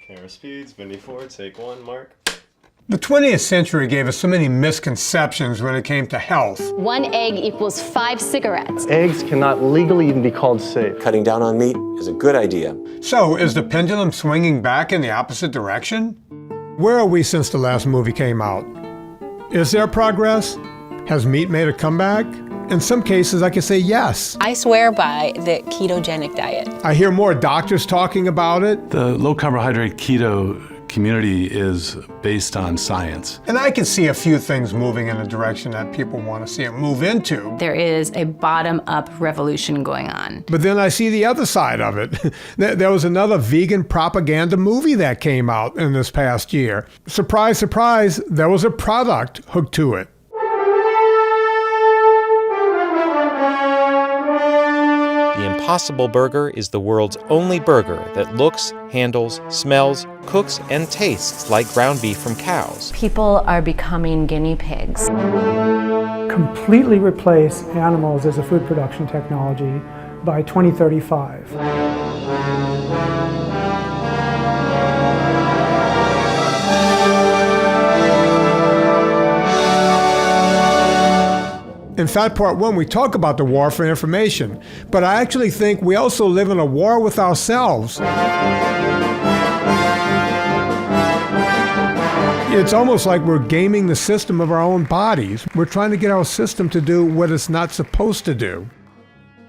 Camera speeds, Vinnie 4, take 1, Mark. The 20th century gave us so many misconceptions when it came to health. 1 egg equals 5 cigarettes. Eggs cannot legally even be called safe. Cutting down on meat is a good idea. So, is the pendulum swinging back in the opposite direction? Where are we since the last movie came out? Is there progress? Has meat made a comeback? In some cases, I can say yes. I swear by the ketogenic diet. I hear more doctors talking about it. The low-carbohydrate keto community is based on science. And I can see a few things moving in a direction that people want to see it move into. There is a bottom-up revolution going on. But then I see the other side of it. There was another vegan propaganda movie that came out in this past year. Surprise, surprise, there was a product hooked to it. The Impossible Burger is the world's only burger that looks, handles, smells, cooks, and tastes like ground beef from cows. People are becoming guinea pigs. Completely replace animals as a food production technology by 2035. In Fat Part 1, we talk about the war for information, but I actually think we also live in a war with ourselves. It's almost like we're gaming the system of our own bodies. We're trying to get our system to do what it's not supposed to do.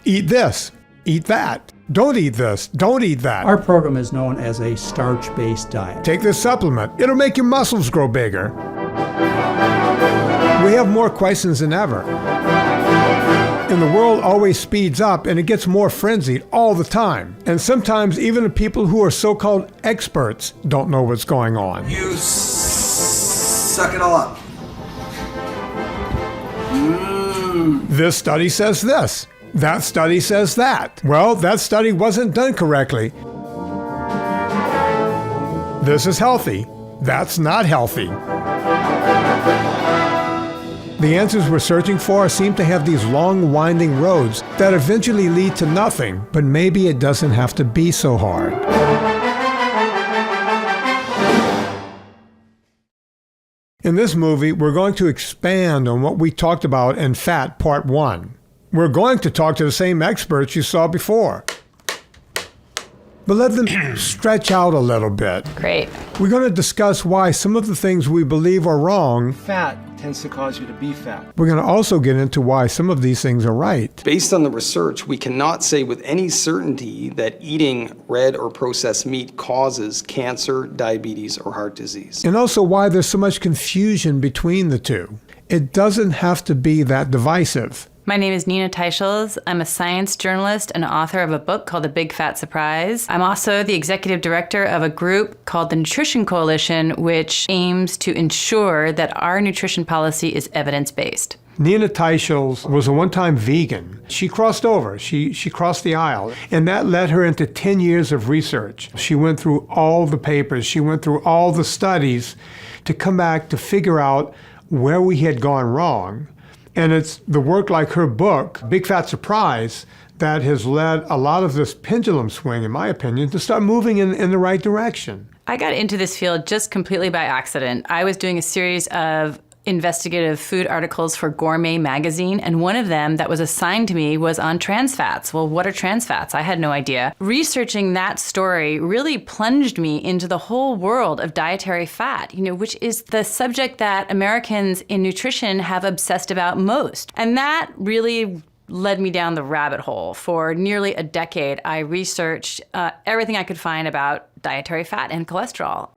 Eat this, eat that. Don't eat this, don't eat that. Our program is known as a starch-based diet. Take this supplement. It'll make your muscles grow bigger. We have more questions than ever. And the world always speeds up and it gets more frenzied all the time. And sometimes even the people who are so-called experts don't know what's going on. You suck it all up. This study says this. That study says that. Well, that study wasn't done correctly. This is healthy. That's not healthy. The answers we're searching for seem to have these long, winding roads that eventually lead to nothing, but maybe it doesn't have to be so hard. In this movie, we're going to expand on what we talked about in Fat Part 1. We're going to talk to the same experts you saw before, but let them stretch out a little bit. Great. We're going to discuss why some of the things we believe are wrong Fat tends to cause you to be fat. We're going to also get into why some of these things are right. Based on the research, we cannot say with any certainty that eating red or processed meat causes cancer, diabetes, or heart disease. And also why there's so much confusion between the two. It doesn't have to be that divisive. My name is Nina Teicholz. I'm a science journalist and author of a book called The Big Fat Surprise. I'm also the executive director of a group called the Nutrition Coalition, which aims to ensure that our nutrition policy is evidence-based. Nina Teicholz was a one-time vegan. She crossed over, she crossed the aisle, and that led her into 10 years of research. She went through all the papers, she went through all the studies to come back to figure out where we had gone wrong. And it's the work like her book, Big Fat Surprise, that has led a lot of this pendulum swing, in my opinion, to start moving in the right direction. I got into this field just completely by accident. I was doing a series of investigative food articles for Gourmet magazine, and one of them that was assigned to me was on trans fats. Well, what are trans fats? I had no idea. Researching that story really plunged me into the whole world of dietary fat, which is the subject that Americans in nutrition have obsessed about most. And that really led me down the rabbit hole. For nearly a decade, I researched everything I could find about dietary fat and cholesterol.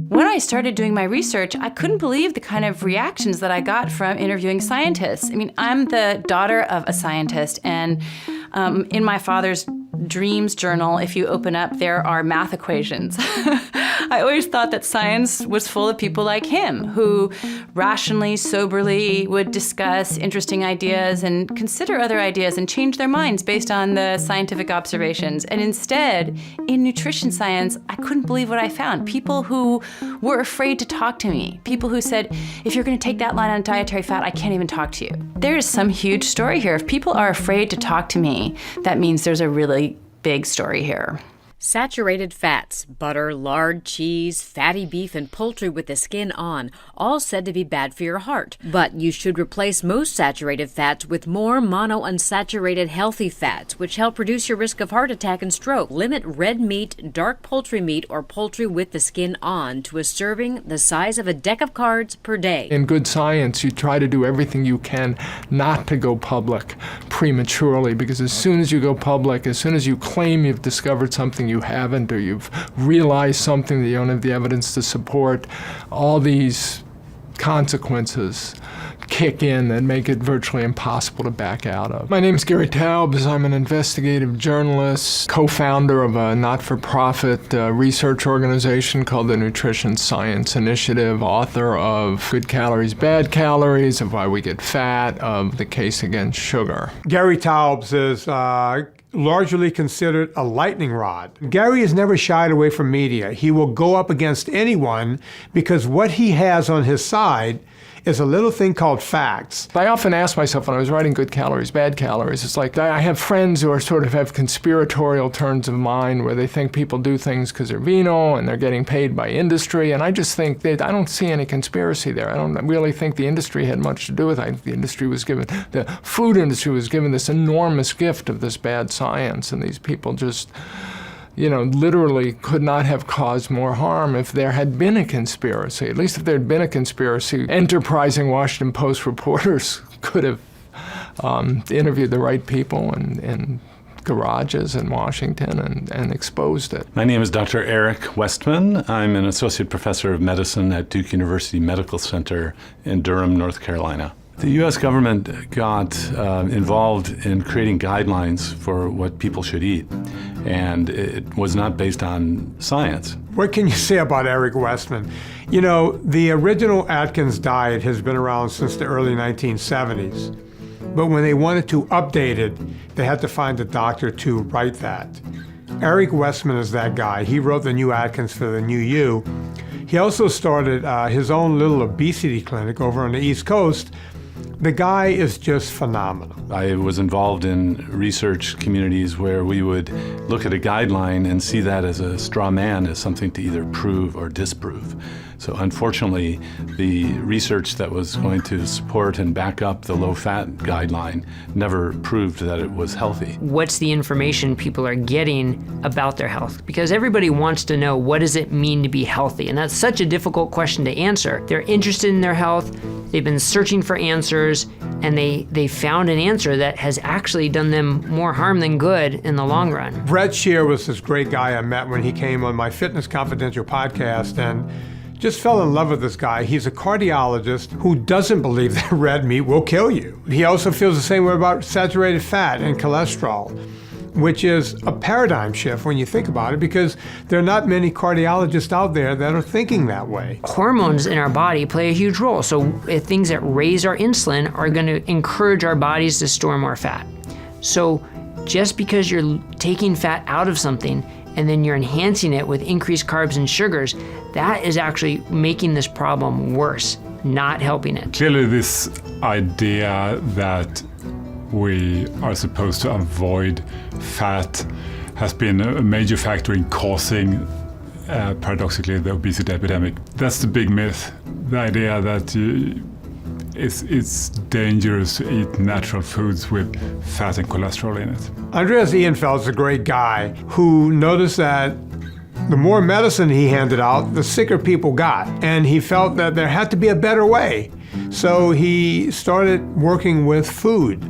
When I started doing my research, I couldn't believe the kind of reactions that I got from interviewing scientists. I mean, I'm the daughter of a scientist, and in my father's dreams journal, if you open up, there are math equations. I always thought that science was full of people like him, who rationally, soberly would discuss interesting ideas and consider other ideas and change their minds based on the scientific observations. And instead, in nutrition science, I couldn't believe what I found. People who were afraid to talk to me. People who said, if you're going to take that line on dietary fat, I can't even talk to you. There is some huge story here. If people are afraid to talk to me, that means there's a really big story here. Saturated fats, butter, lard, cheese, fatty beef, and poultry with the skin on, all said to be bad for your heart. But you should replace most saturated fats with more monounsaturated healthy fats, which help reduce your risk of heart attack and stroke. Limit red meat, dark poultry meat, or poultry with the skin on to a serving the size of a deck of cards per day. In good science, you try to do everything you can not to go public prematurely, because as soon as you go public, as soon as you claim you've discovered something you haven't, or you've realized something that you don't have the evidence to support, all these consequences kick in and make it virtually impossible to back out of. My name is Gary Taubes. I'm an investigative journalist, co-founder of a not-for-profit research organization called the Nutrition Science Initiative, author of Good Calories, Bad Calories, of Why We Get Fat, of The Case Against Sugar. Gary Taubes is largely considered a lightning rod. Gary has never shied away from media. He will go up against anyone because what he has on his side is a little thing called facts. I often ask myself when I was writing Good Calories, Bad Calories, it's like I have friends who are sort of have conspiratorial turns of mind where they think people do things because they're vino and they're getting paid by industry, and I just think that I don't see any conspiracy there. I don't really think the industry had much to do with it. I think the food industry was given this enormous gift of this bad science, and these people just literally could not have caused more harm if there had been a conspiracy. At least if there had been a conspiracy, enterprising Washington Post reporters could have interviewed the right people in garages in Washington and exposed it. My name is Dr. Eric Westman. I'm an associate professor of medicine at Duke University Medical Center in Durham, North Carolina. The U.S. government got involved in creating guidelines for what people should eat, and it was not based on science. What can you say about Eric Westman? The original Atkins diet has been around since the early 1970s, but when they wanted to update it, they had to find a doctor to write that. Eric Westman is that guy. He wrote the new Atkins for the new you. He also started his own little obesity clinic over on the East Coast. The guy is just phenomenal. I was involved in research communities where we would look at a guideline and see that as a straw man, as something to either prove or disprove. So unfortunately, the research that was going to support and back up the low-fat guideline never proved that it was healthy. What's the information people are getting about their health? Because everybody wants to know, what does it mean to be healthy? And that's such a difficult question to answer. They're interested in their health, they've been searching for answers, and they found an answer that has actually done them more harm than good in the long run. Bret Scher was this great guy I met when he came on my Fitness Confidential podcast, and just fell in love with this guy. He's a cardiologist who doesn't believe that red meat will kill you. He also feels the same way about saturated fat and cholesterol, which is a paradigm shift when you think about it, because there are not many cardiologists out there that are thinking that way. Hormones in our body play a huge role. So things that raise our insulin are going to encourage our bodies to store more fat. So just because you're taking fat out of something and then you're enhancing it with increased carbs and sugars, that is actually making this problem worse, not helping it. Clearly, this idea that we are supposed to avoid fat has been a major factor in causing, paradoxically, the obesity epidemic. That's the big myth, the idea that it's dangerous to eat natural foods with fat and cholesterol in it. Andreas Ehrenfeld's a great guy who noticed that the more medicine he handed out, the sicker people got. And he felt that there had to be a better way. So he started working with food,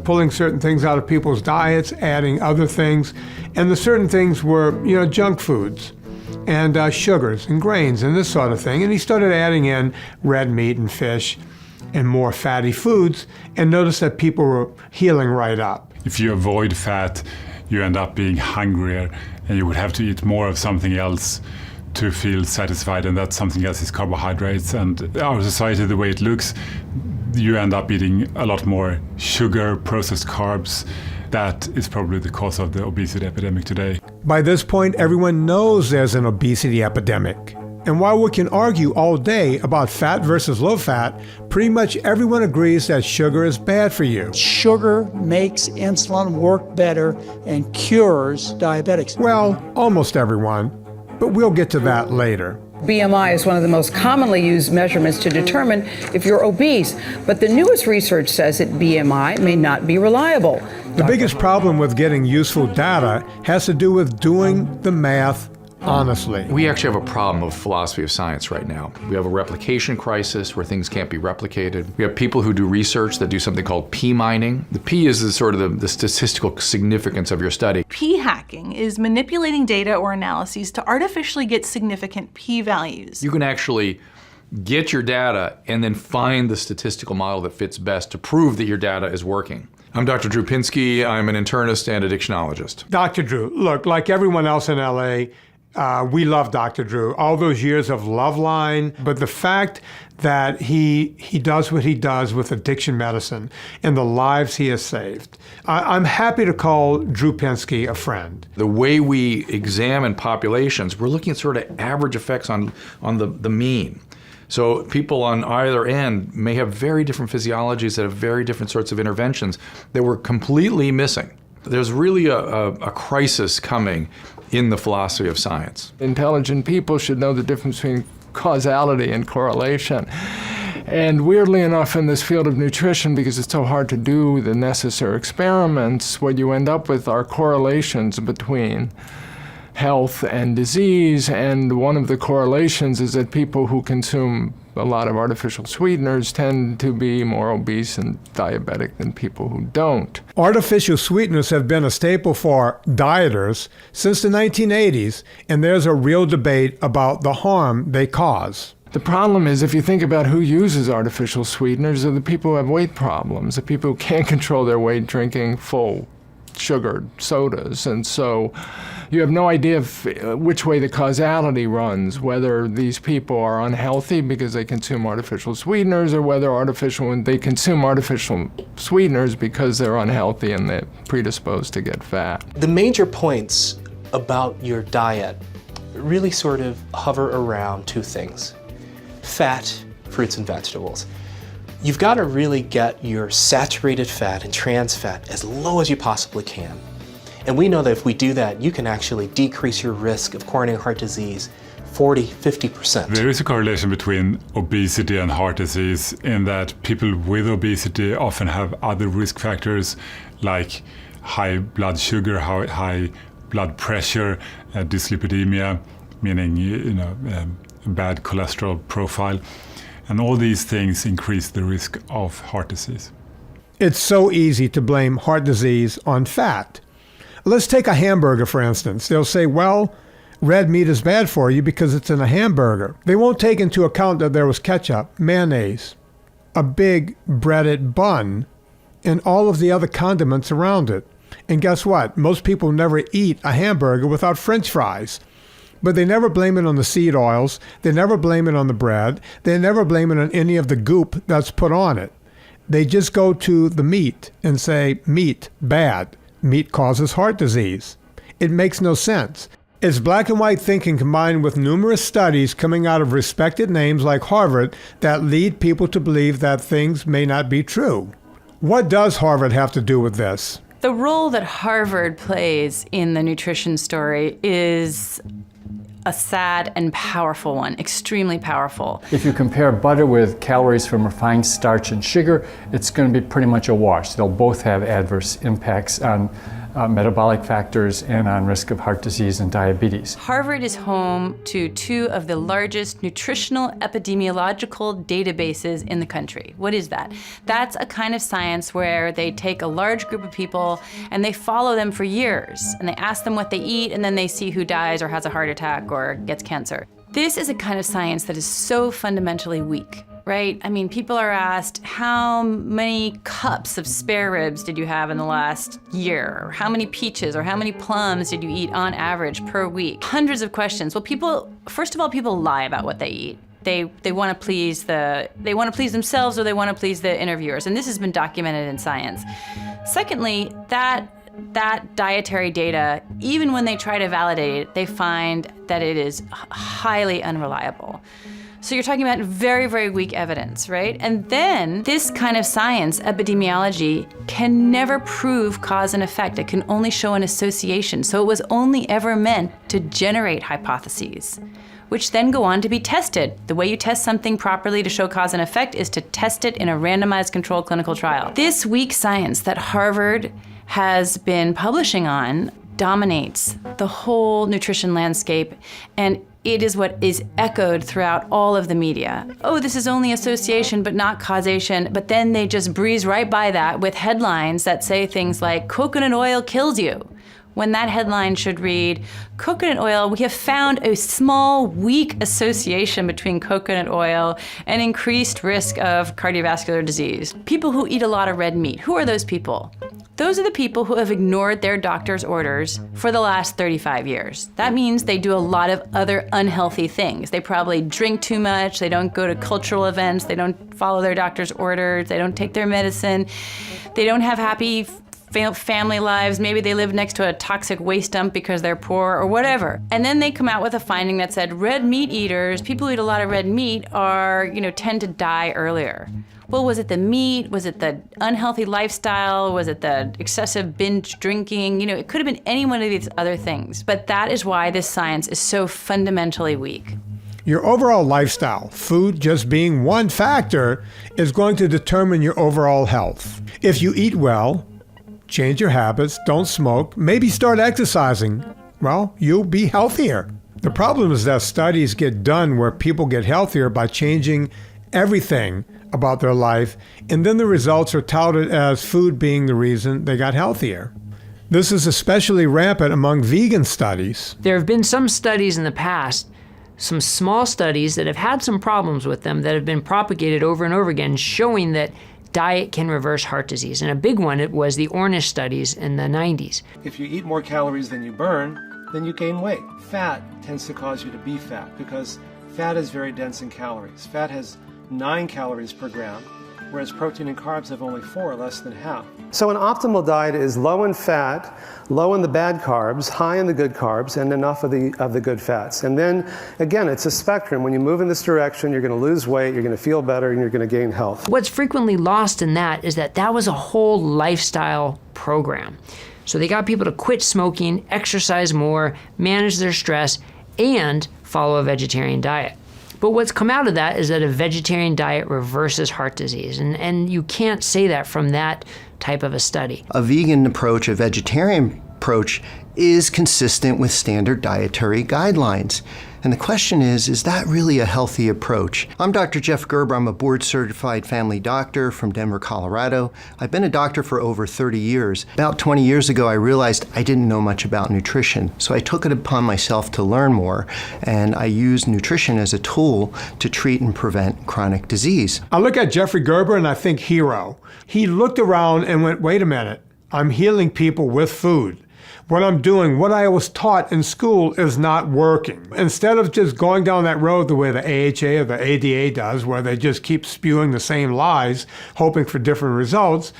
pulling certain things out of people's diets, adding other things. And the certain things were, junk foods and sugars and grains and this sort of thing. And he started adding in red meat and fish and more fatty foods, and noticed that people were healing right up. If you avoid fat, you end up being hungrier, and you would have to eat more of something else to feel satisfied, and that something else is carbohydrates. And our society, the way it looks, you end up eating a lot more sugar, processed carbs. That is probably the cause of the obesity epidemic today. By this point, everyone knows there's an obesity epidemic. And while we can argue all day about fat versus low fat, pretty much everyone agrees that sugar is bad for you. Sugar makes insulin work better and cures diabetics. Well, almost everyone, but we'll get to that later. BMI is one of the most commonly used measurements to determine if you're obese, but the newest research says that BMI may not be reliable. The biggest problem with getting useful data has to do with doing the math honestly. We actually have a problem of philosophy of science right now. We have a replication crisis where things can't be replicated. We have people who do research that do something called p-mining. The p is the statistical significance of your study. P-hacking is manipulating data or analyses to artificially get significant p-values. You can actually get your data and then find the statistical model that fits best to prove that your data is working. I'm Dr. Drew Pinsky. I'm an internist and addictionologist. Dr. Drew, look, like everyone else in LA, we love Dr. Drew, all those years of Loveline, but the fact that he does what he does with addiction medicine and the lives he has saved, I'm happy to call Drew Pinsky a friend. The way we examine populations, we're looking at sort of average effects on the mean. So people on either end may have very different physiologies that have very different sorts of interventions that we're completely missing. There's really a crisis coming in the philosophy of science. Intelligent people should know the difference between causality and correlation. And weirdly enough, in this field of nutrition, because it's so hard to do the necessary experiments, what you end up with are correlations between health and disease, and one of the correlations is that people who consume a lot of artificial sweeteners tend to be more obese and diabetic than people who don't. Artificial sweeteners have been a staple for dieters since the 1980s, and there's a real debate about the harm they cause. The problem is, if you think about who uses artificial sweeteners, are the people who have weight problems, the people who can't control their weight drinking full sugared sodas. And so you have no idea which way the causality runs, whether these people are unhealthy because they consume artificial sweeteners, or whether they consume artificial sweeteners because they're unhealthy and they're predisposed to get fat. The major points about your diet really sort of hover around two things: fat, fruits and vegetables. You've got to really get your saturated fat and trans fat as low as you possibly can. And we know that if we do that, you can actually decrease your risk of coronary heart disease 40–50%. There is a correlation between obesity and heart disease in that people with obesity often have other risk factors like high blood sugar, high blood pressure, dyslipidemia, meaning bad cholesterol profile. And all these things increase the risk of heart disease. It's so easy to blame heart disease on fat. Let's take a hamburger, for instance. They'll say, well, red meat is bad for you because it's in a hamburger. They won't take into account that there was ketchup, mayonnaise, a big breaded bun, and all of the other condiments around it. And guess what? Most people never eat a hamburger without French fries. But they never blame it on the seed oils. They never blame it on the bread. They never blame it on any of the goop that's put on it. They just go to the meat and say, meat, bad. Meat causes heart disease. It makes no sense. It's black and white thinking combined with numerous studies coming out of respected names like Harvard that lead people to believe that things may not be true. What does Harvard have to do with this? The role that Harvard plays in the nutrition story is a sad and powerful one, extremely powerful. If you compare butter with calories from refined starch and sugar, it's going to be pretty much a wash. They'll both have adverse impacts on metabolic factors and on risk of heart disease and diabetes. Harvard is home to two of the largest nutritional epidemiological databases in the country. What is that? That's a kind of science where they take a large group of people and they follow them for years, and they ask them what they eat, and then they see who dies or has a heart attack or gets cancer. This is a kind of science that is so fundamentally weak. Right? I mean, people are asked, how many cups of spare ribs did you have in the last year? Or how many peaches or how many plums did you eat on average per week? Hundreds of questions. Well, first of all, people lie about what they eat. They want to please themselves, or they want to please the interviewers, and this has been documented in science. Secondly, that that dietary data, even when they try to validate it, they find that it is highly unreliable. So you're talking about very, very weak evidence, right? And then this kind of science, epidemiology, can never prove cause and effect. It can only show an association. So it was only ever meant to generate hypotheses, which then go on to be tested. The way you test something properly to show cause and effect is to test it in a randomized controlled clinical trial. This weak science that Harvard has been publishing on dominates the whole nutrition landscape, and it is what is echoed throughout all of the media. Oh, this is only association but not causation, but then they just breeze right by that with headlines that say things like, coconut oil kills you, when that headline should read, coconut oil, we have found a small, weak association between coconut oil and increased risk of cardiovascular disease. People who eat a lot of red meat, who are those people? Those are the people who have ignored their doctor's orders for the last 35 years. That means they do a lot of other unhealthy things. They probably drink too much, they don't go to cultural events, they don't follow their doctor's orders, they don't take their medicine, they don't have happy family lives, maybe they live next to a toxic waste dump because they're poor or whatever. And then they come out with a finding that said red meat eaters, people who eat a lot of red meat tend to die earlier. Well, was it the meat? Was it the unhealthy lifestyle? Was it the excessive binge drinking? It could have been any one of these other things. But that is why this science is so fundamentally weak. Your overall lifestyle, food just being one factor, is going to determine your overall health. If you eat well, change your habits, don't smoke, maybe start exercising, well, you'll be healthier. The problem is that studies get done where people get healthier by changing everything about their life, and then the results are touted as food being the reason they got healthier. This is especially rampant among vegan studies. There have been some studies in the past, some small studies that have had some problems with them that have been propagated over and over again, showing that diet can reverse heart disease. And a big one, it was the Ornish studies in the 90s. If you eat more calories than you burn, then you gain weight. Fat tends to cause you to be fat because fat is very dense in calories. Fat has 9 calories per gram, whereas protein and carbs have only 4, less than half. So an optimal diet is low in fat, low in the bad carbs, high in the good carbs, and enough of the good fats. And then, again, it's a spectrum. When you move in this direction, you're going to lose weight, you're going to feel better, and you're going to gain health. What's frequently lost in that is that that was a whole lifestyle program. So they got people to quit smoking, exercise more, manage their stress, and follow a vegetarian diet. But what's come out of that is that a vegetarian diet reverses heart disease, and you can't say that from that type of a study. A vegan approach, a vegetarian approach, is consistent with standard dietary guidelines. And the question is that really a healthy approach? I'm Dr. Jeff Gerber. I'm a board-certified family doctor from Denver, Colorado. I've been a doctor for over 30 years. About 20 years ago, I realized I didn't know much about nutrition. So I took it upon myself to learn more, and I used nutrition as a tool to treat and prevent chronic disease. I look at Jeffrey Gerber and I think hero. He looked around and went, wait a minute, I'm healing people with food. What I'm doing, what I was taught in school is not working. Instead of just going down that road the way the AHA or the ADA does, where they just keep spewing the same lies, hoping for different results,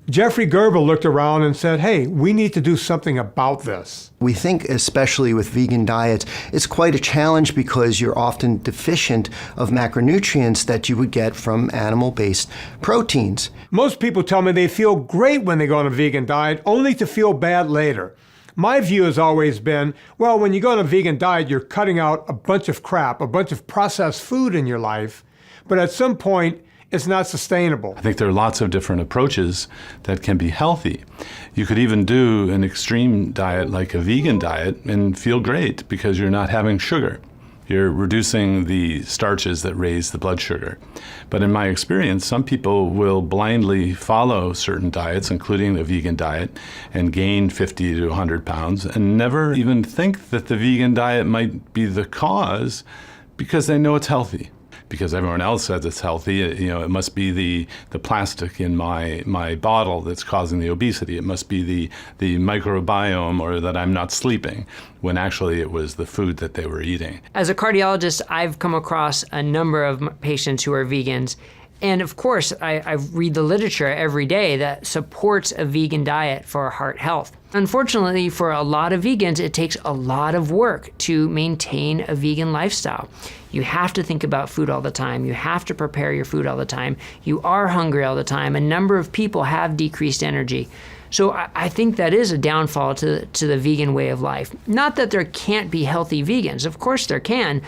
Jeffrey Gerber looked around and said, hey, we need to do something about this. We think, especially with vegan diets, it's quite a challenge because you're often deficient of macronutrients that you would get from animal-based proteins. Most people tell me they feel great when they go on a vegan diet, only to feel bad later. My view has always been, well, when you go on a vegan diet, you're cutting out a bunch of crap, a bunch of processed food in your life, but at some point, it's not sustainable. I think there are lots of different approaches that can be healthy. You could even do an extreme diet like a vegan diet and feel great because you're not having sugar. You're reducing the starches that raise the blood sugar. But in my experience, some people will blindly follow certain diets, including the vegan diet, and gain 50 to 100 pounds and never even think that the vegan diet might be the cause because they know it's healthy. Because everyone else says it's healthy, it must be the plastic in my bottle that's causing the obesity. It must be the microbiome or that I'm not sleeping, when actually it was the food that they were eating. As a cardiologist, I've come across a number of patients who are vegans, And of course, I read the literature every day that supports a vegan diet for heart health. Unfortunately, for a lot of vegans, it takes a lot of work to maintain a vegan lifestyle. You have to think about food all the time. You have to prepare your food all the time. You are hungry all the time. A number of people have decreased energy. So I think that is a downfall to the vegan way of life. Not that there can't be healthy vegans. Of course there can.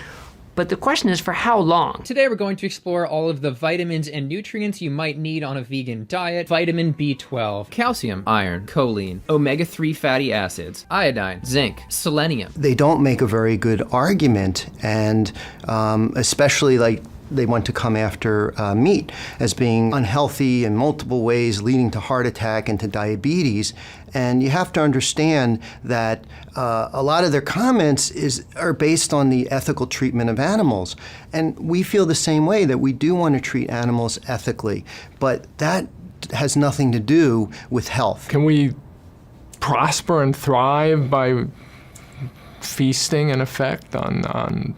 But the question is, for how long? Today we're going to explore all of the vitamins and nutrients you might need on a vegan diet. Vitamin B12, calcium, iron, choline, omega-3 fatty acids, iodine, zinc, selenium. They don't make a very good argument, and especially like they want to come after meat as being unhealthy in multiple ways, leading to heart attack and to diabetes. And you have to understand that a lot of their comments are based on the ethical treatment of animals. And we feel the same way, that we do want to treat animals ethically, but that has nothing to do with health. Can we prosper and thrive by feasting, in effect, on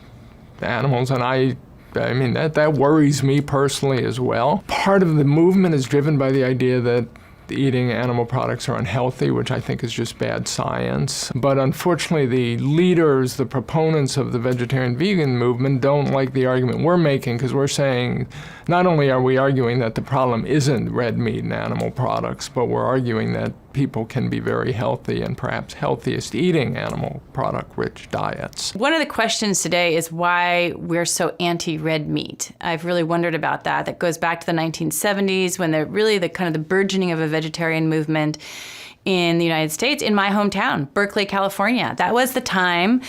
animals? And I mean, that worries me personally as well. Part of the movement is driven by the idea that eating animal products are unhealthy, which I think is just bad science. But unfortunately, the leaders, the proponents of the vegetarian-vegan movement don't like the argument we're making, because we're saying not only are we arguing that the problem isn't red meat and animal products, but we're arguing that people can be very healthy and perhaps healthiest eating animal product-rich diets. One of the questions today is why we're so anti-red meat. I've really wondered about that. That goes back to the 1970s when the kind of the burgeoning of a vegetarian movement in the United States, in my hometown, Berkeley, California. That was the time,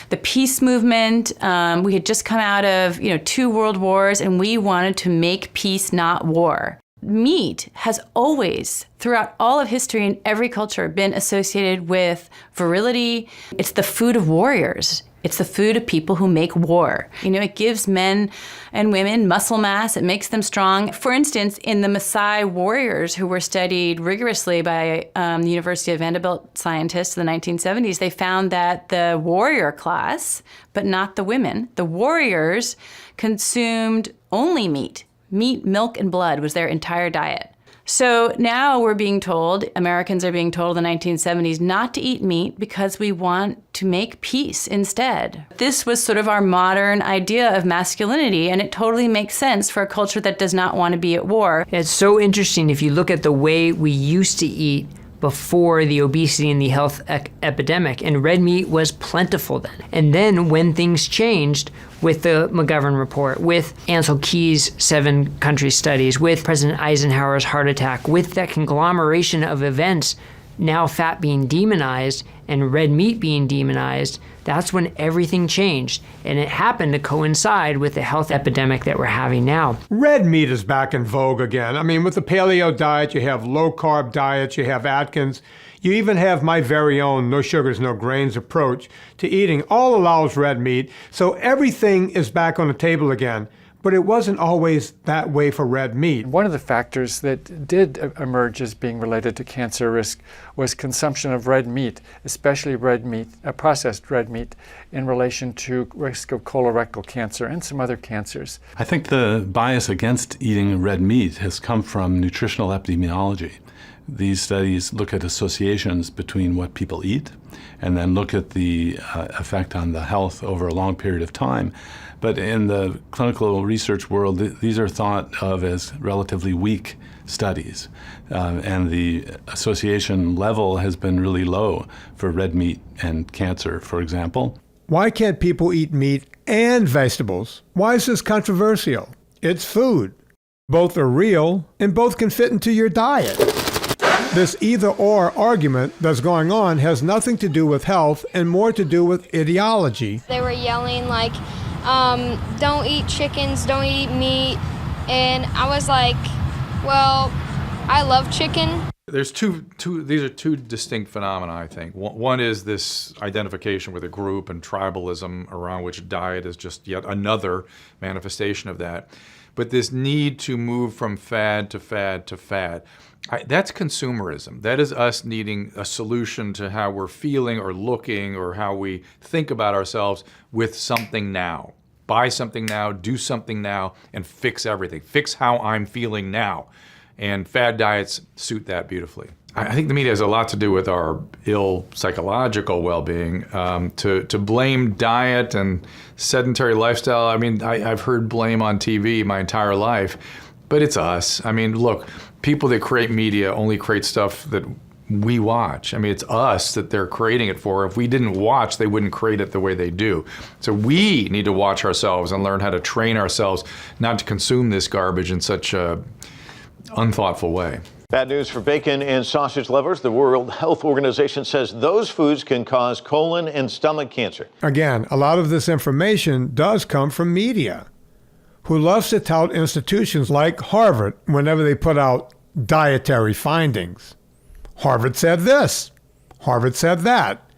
the peace movement. We had just come out of 2 world wars, and we wanted to make peace, not war. Meat has always, throughout all of history and every culture, been associated with virility. It's the food of warriors. It's the food of people who make war. It gives men and women muscle mass. It makes them strong. For instance, in the Maasai warriors who were studied rigorously by the University of Vanderbilt scientists in the 1970s, they found that the warrior class, but not the women, the warriors consumed only meat. Meat, milk, and blood was their entire diet. So now we're being told, Americans are being told in the 1970s, not to eat meat because we want to make peace instead. This was sort of our modern idea of masculinity, and it totally makes sense for a culture that does not want to be at war. It's so interesting if you look at the way we used to eat before the obesity and the health epidemic, and red meat was plentiful then. And then when things changed with the McGovern report, with Ansel Keys' 7-country studies, with President Eisenhower's heart attack, with that conglomeration of events, now fat being demonized and red meat being demonized, that's when everything changed. And it happened to coincide with the health epidemic that we're having now. Red meat is back in vogue again. I mean, with the paleo diet, you have low-carb diets, you have Atkins, you even have my very own no sugars, no grains approach to eating. All allows red meat, so everything is back on the table again. But it wasn't always that way for red meat. One of the factors that did emerge as being related to cancer risk was consumption of red meat, especially red meat, processed red meat, in relation to risk of colorectal cancer and some other cancers. I think the bias against eating red meat has come from nutritional epidemiology. These studies look at associations between what people eat and then look at the effect on the health over a long period of time. But in the clinical research world, these are thought of as relatively weak studies. And the association level has been really low for red meat and cancer, for example. Why can't people eat meat and vegetables? Why is this controversial? It's food. Both are real, and both can fit into your diet. This either-or argument that's going on has nothing to do with health and more to do with ideology. They were yelling like, don't eat chickens, don't eat meat. And I was like, well, I love chicken. There's these are two distinct phenomena, I think. One is this identification with a group and tribalism around which diet is just yet another manifestation of that. But this need to move from fad to fad to fad, that's consumerism. That is us needing a solution to how we're feeling or looking or how we think about ourselves with something now. buy something now, do something now, and fix everything. Fix how I'm feeling now. And fad diets suit that beautifully. I think the media has a lot to do with our ill psychological well-being. To blame diet and sedentary lifestyle, I mean, I've heard blame on TV my entire life, but it's us. I mean, look, people that create media only create stuff that we watch. I mean, it's us that they're creating it for. If we didn't watch, they wouldn't create it the way they do. So we need to watch ourselves and learn how to train ourselves not to consume this garbage in such a unthoughtful way. Bad news for bacon and sausage lovers. The World Health Organization says those foods can cause colon and stomach cancer. Again, a lot of this information does come from media, who loves to tout institutions like Harvard whenever they put out dietary findings. Harvard said this. Harvard said that.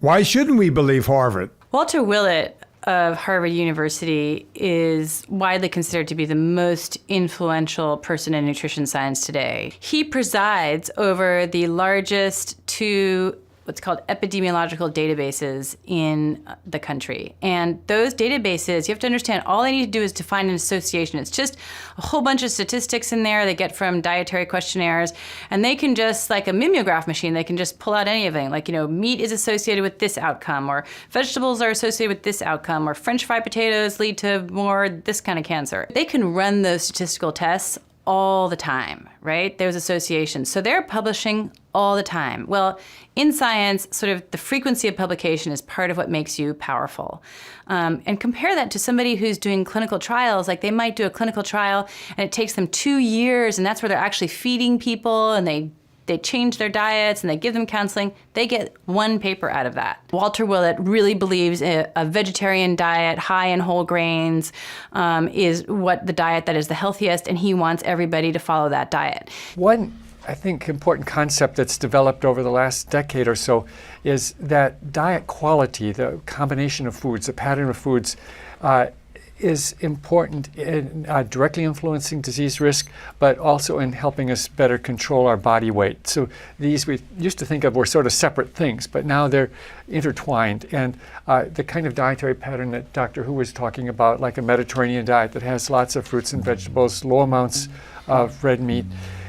Why shouldn't we believe Harvard? Walter Willett of Harvard University is widely considered to be the most influential person in nutrition science today. He presides over the largest two what's called epidemiological databases in the country. And those databases, you have to understand, all they need to do is to find an association. It's just a whole bunch of statistics in there they get from dietary questionnaires, and they can just, like a mimeograph machine, they can just pull out anything. Like, meat is associated with this outcome, or vegetables are associated with this outcome, or French fried potatoes lead to more this kind of cancer. They can run those statistical tests all the time, right? Those associations. So they're publishing all the time. Well, in science, sort of the frequency of publication is part of what makes you powerful. And compare that to somebody who's doing clinical trials. Like, they might do a clinical trial and it takes them 2 years, and that's where they're actually feeding people, and they change their diets and they give them counseling. They get one paper out of that. Walter Willett really believes a vegetarian diet high in whole grains is what the diet that is the healthiest, and he wants everybody to follow that diet. One, I think, important concept that's developed over the last decade or so is that diet quality, the combination of foods, the pattern of foods, is important in directly influencing disease risk, but also in helping us better control our body weight. So these we used to think of were sort of separate things, but now they're intertwined. And the kind of dietary pattern that Dr. Hu was talking about, like a Mediterranean diet that has lots of fruits and vegetables, low amounts of red meat,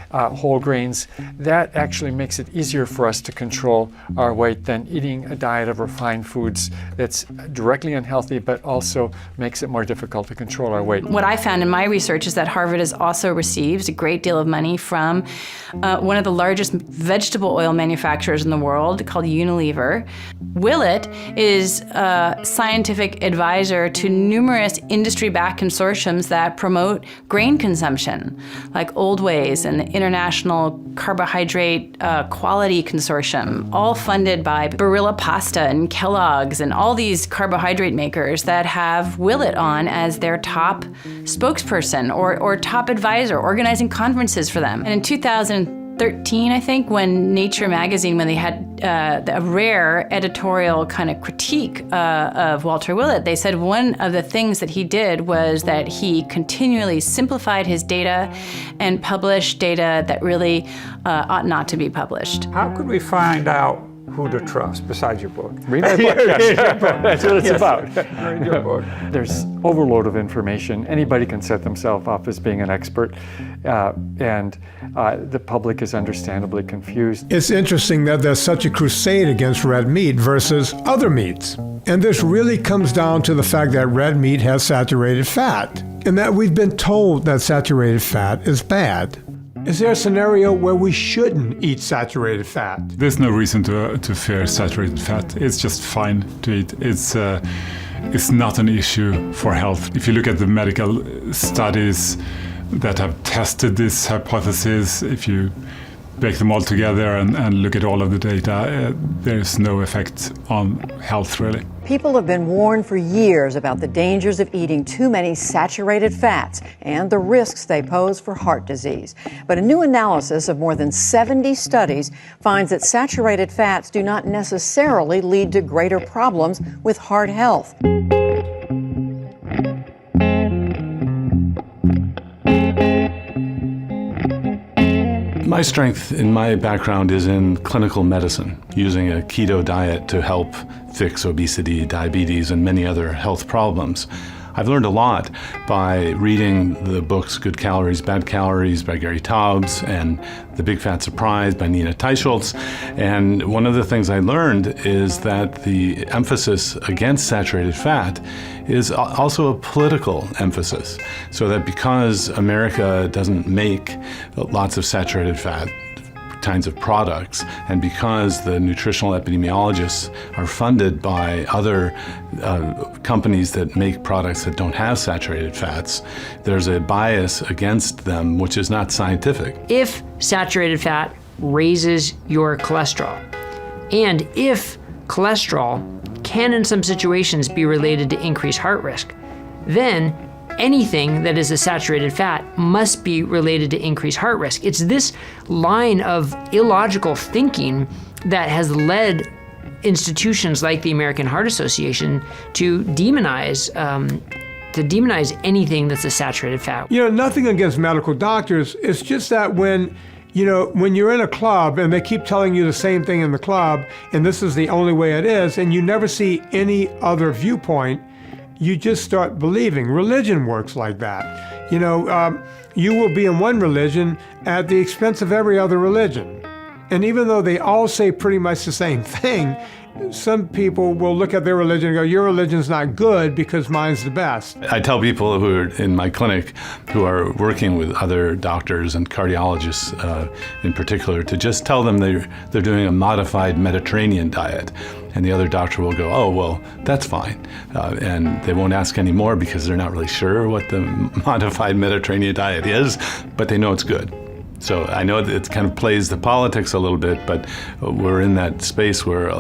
whole grains, that actually makes it easier for us to control our weight than eating a diet of refined foods that's directly unhealthy but also makes it more difficult to control our weight. What I found in my research is that Harvard has also received a great deal of money from one of the largest vegetable oil manufacturers in the world called Unilever. Willett is a scientific advisor to numerous industry-backed consortiums that promote grain consumption, like Old Ways and the International Carbohydrate Quality Consortium, all funded by Barilla Pasta and Kellogg's and all these carbohydrate makers that have Willett on as their top spokesperson or top advisor, organizing conferences for them. And in 2013, I think, when Nature magazine, when they had a rare editorial kind of critique of Walter Willett, they said one of the things that he did was that he continually simplified his data and published data that really ought not to be published. How could we find out who to trust besides your book? Read my book. Yes. That's what it's about. Read your book. There's overload of information. Anybody can set themselves up as being an expert, and the public is understandably confused. It's interesting that there's such a crusade against red meat versus other meats. And this really comes down to the fact that red meat has saturated fat, and that we've been told that saturated fat is bad. Is there a scenario where we shouldn't eat saturated fat? There's no reason to fear saturated fat. It's just fine to eat. It's not an issue for health. If you look at the medical studies that have tested this hypothesis, if you bake them all together and look at all of the data, there's no effect on health, really. People have been warned for years about the dangers of eating too many saturated fats and the risks they pose for heart disease. But a new analysis of more than 70 studies finds that saturated fats do not necessarily lead to greater problems with heart health. My strength in my background is in clinical medicine, using a keto diet to help fix obesity, diabetes, and many other health problems. I've learned a lot by reading the books Good Calories, Bad Calories by Gary Taubes and The Big Fat Surprise by Nina Teicholz. And one of the things I learned is that the emphasis against saturated fat is also a political emphasis. So that because America doesn't make lots of saturated fat kinds of products, and because the nutritional epidemiologists are funded by other companies that make products that don't have saturated fats, there's a bias against them which is not scientific. If saturated fat raises your cholesterol, and if cholesterol can in some situations be related to increased heart risk, then anything that is a saturated fat must be related to increased heart risk. It's this line of illogical thinking that has led institutions like the American Heart Association to demonize anything that's a saturated fat. You know, nothing against medical doctors. It's just that when you're in a club and they keep telling you the same thing in the club, and this is the only way it is, and you never see any other viewpoint, you just start believing. Religion works like that. You will be in one religion at the expense of every other religion. And even though they all say pretty much the same thing, some people will look at their religion and go, your religion's not good because mine's the best. I tell people who are in my clinic who are working with other doctors and cardiologists in particular to just tell them they're doing a modified Mediterranean diet. And the other doctor will go, oh, well, that's fine. And they won't ask any more because they're not really sure what the modified Mediterranean diet is, but they know it's good. So I know that it kind of plays the politics a little bit, but we're in that space where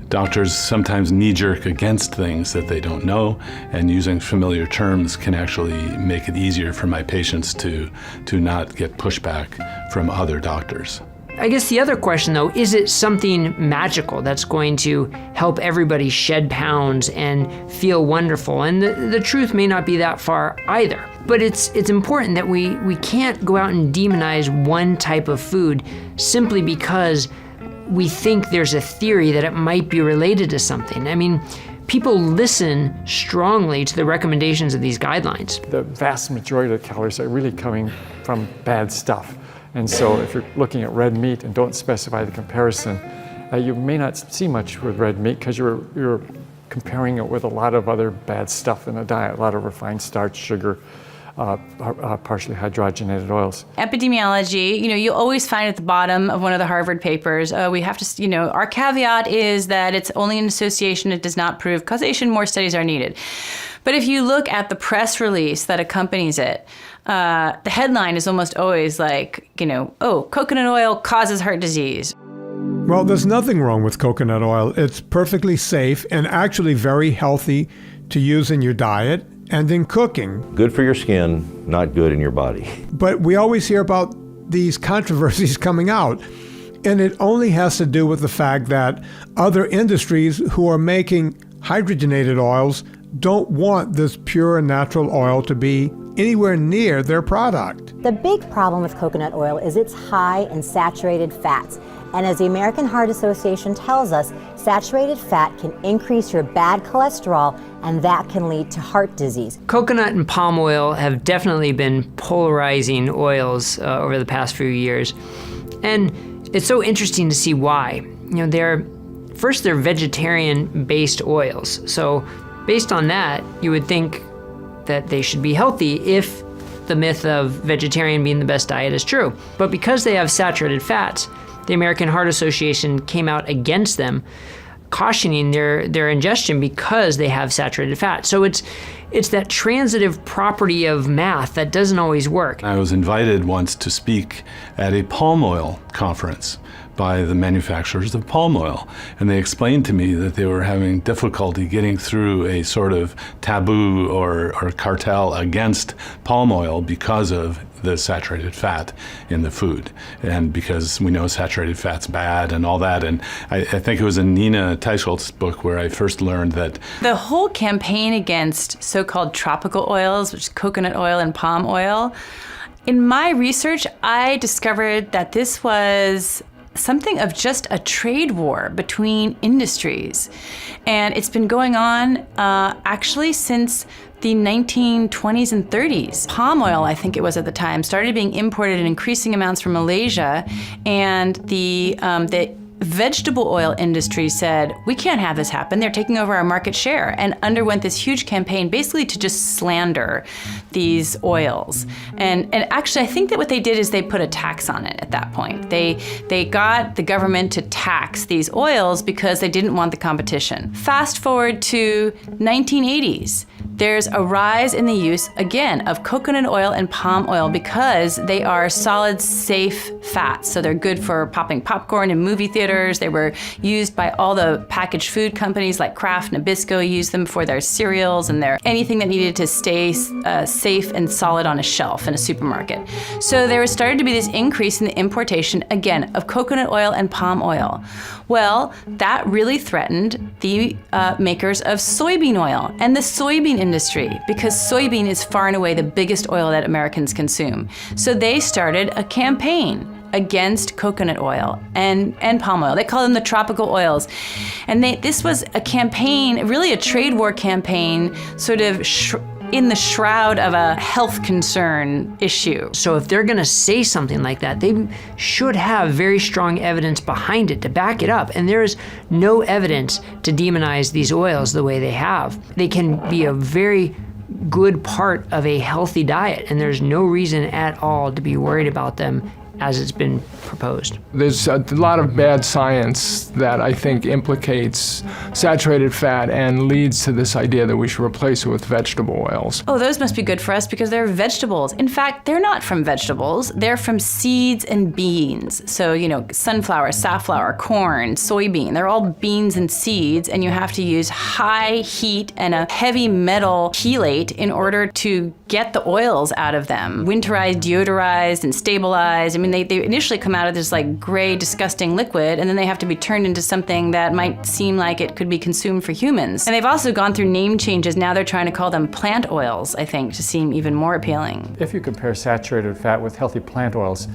doctors sometimes knee-jerk against things that they don't know, and using familiar terms can actually make it easier for my patients to not get pushback from other doctors. I guess the other question, though, is it something magical that's going to help everybody shed pounds and feel wonderful? And the truth may not be that far either. But it's important that we can't go out and demonize one type of food simply because we think there's a theory that it might be related to something. I mean, people listen strongly to the recommendations of these guidelines. The vast majority of the calories are really coming from bad stuff. And so if you're looking at red meat and don't specify the comparison, you may not see much with red meat because you're comparing it with a lot of other bad stuff in the diet, a lot of refined starch, sugar, partially hydrogenated oils. Epidemiology, you always find at the bottom of one of the Harvard papers, we have to, our caveat is that it's only an association, it does not prove causation, more studies are needed. But if you look at the press release that accompanies it, the headline is almost always like, coconut oil causes heart disease. Well, there's nothing wrong with coconut oil. It's perfectly safe and actually very healthy to use in your diet and in cooking. Good for your skin, not good in your body. But we always hear about these controversies coming out, and it only has to do with the fact that other industries who are making hydrogenated oils don't want this pure natural oil to be anywhere near their product. The big problem with coconut oil is it's high in saturated fats. And as the American Heart Association tells us, saturated fat can increase your bad cholesterol, and that can lead to heart disease. Coconut and palm oil have definitely been polarizing oils over the past few years. And it's so interesting to see why. They're vegetarian-based oils. So based on that, you would think that they should be healthy if the myth of vegetarian being the best diet is true. But because they have saturated fats, the American Heart Association came out against them, cautioning their ingestion because they have saturated fat. So it's that transitive property of math that doesn't always work. I was invited once to speak at a palm oil conference by the manufacturers of palm oil. And they explained to me that they were having difficulty getting through a sort of taboo or cartel against palm oil because of the saturated fat in the food, and because we know saturated fat's bad and all that. And I think it was in Nina Teicholz's book where I first learned that the whole campaign against so-called tropical oils, which is coconut oil and palm oil, in my research, I discovered that this was something of just a trade war between industries. And it's been going on actually since the 1920s and 30s. Palm oil, I think it was at the time, started being imported in increasing amounts from Malaysia, and the vegetable oil industry said, we can't have this happen. They're taking over our market share, and underwent this huge campaign basically to just slander these oils. And actually, I think that what they did is they put a tax on it at that point. They got the government to tax these oils because they didn't want the competition. Fast forward to 1980s. There's a rise in the use, again, of coconut oil and palm oil because they are solid, safe fats. So they're good for popping popcorn in movie theaters. They were used by all the packaged food companies like Kraft, Nabisco used them for their cereals and anything that needed to stay safe and solid on a shelf in a supermarket. So there started to be this increase in the importation, again, of coconut oil and palm oil. Well, that really threatened the makers of soybean oil and the soybean industry, because soybean is far and away the biggest oil that Americans consume. So they started a campaign against coconut oil and palm oil. They call them the tropical oils. And this was a campaign, really a trade war campaign, sort of in the shroud of a health concern issue. So if they're gonna say something like that, they should have very strong evidence behind it to back it up. And there is no evidence to demonize these oils the way they have. They can be a very good part of a healthy diet, and there's no reason at all to be worried about them as it's been proposed. There's a lot of bad science that I think implicates saturated fat and leads to this idea that we should replace it with vegetable oils. Oh, those must be good for us because they're vegetables. In fact, they're not from vegetables. They're from seeds and beans. So, sunflower, safflower, corn, soybean, they're all beans and seeds, and you have to use high heat and a heavy metal chelate in order to get the oils out of them. Winterized, deodorized, and stabilized. They initially come out of this gray, disgusting liquid, and then they have to be turned into something that might seem like it could be consumed for humans. And they've also gone through name changes. Now they're trying to call them plant oils, I think, to seem even more appealing. If you compare saturated fat with healthy plant oils,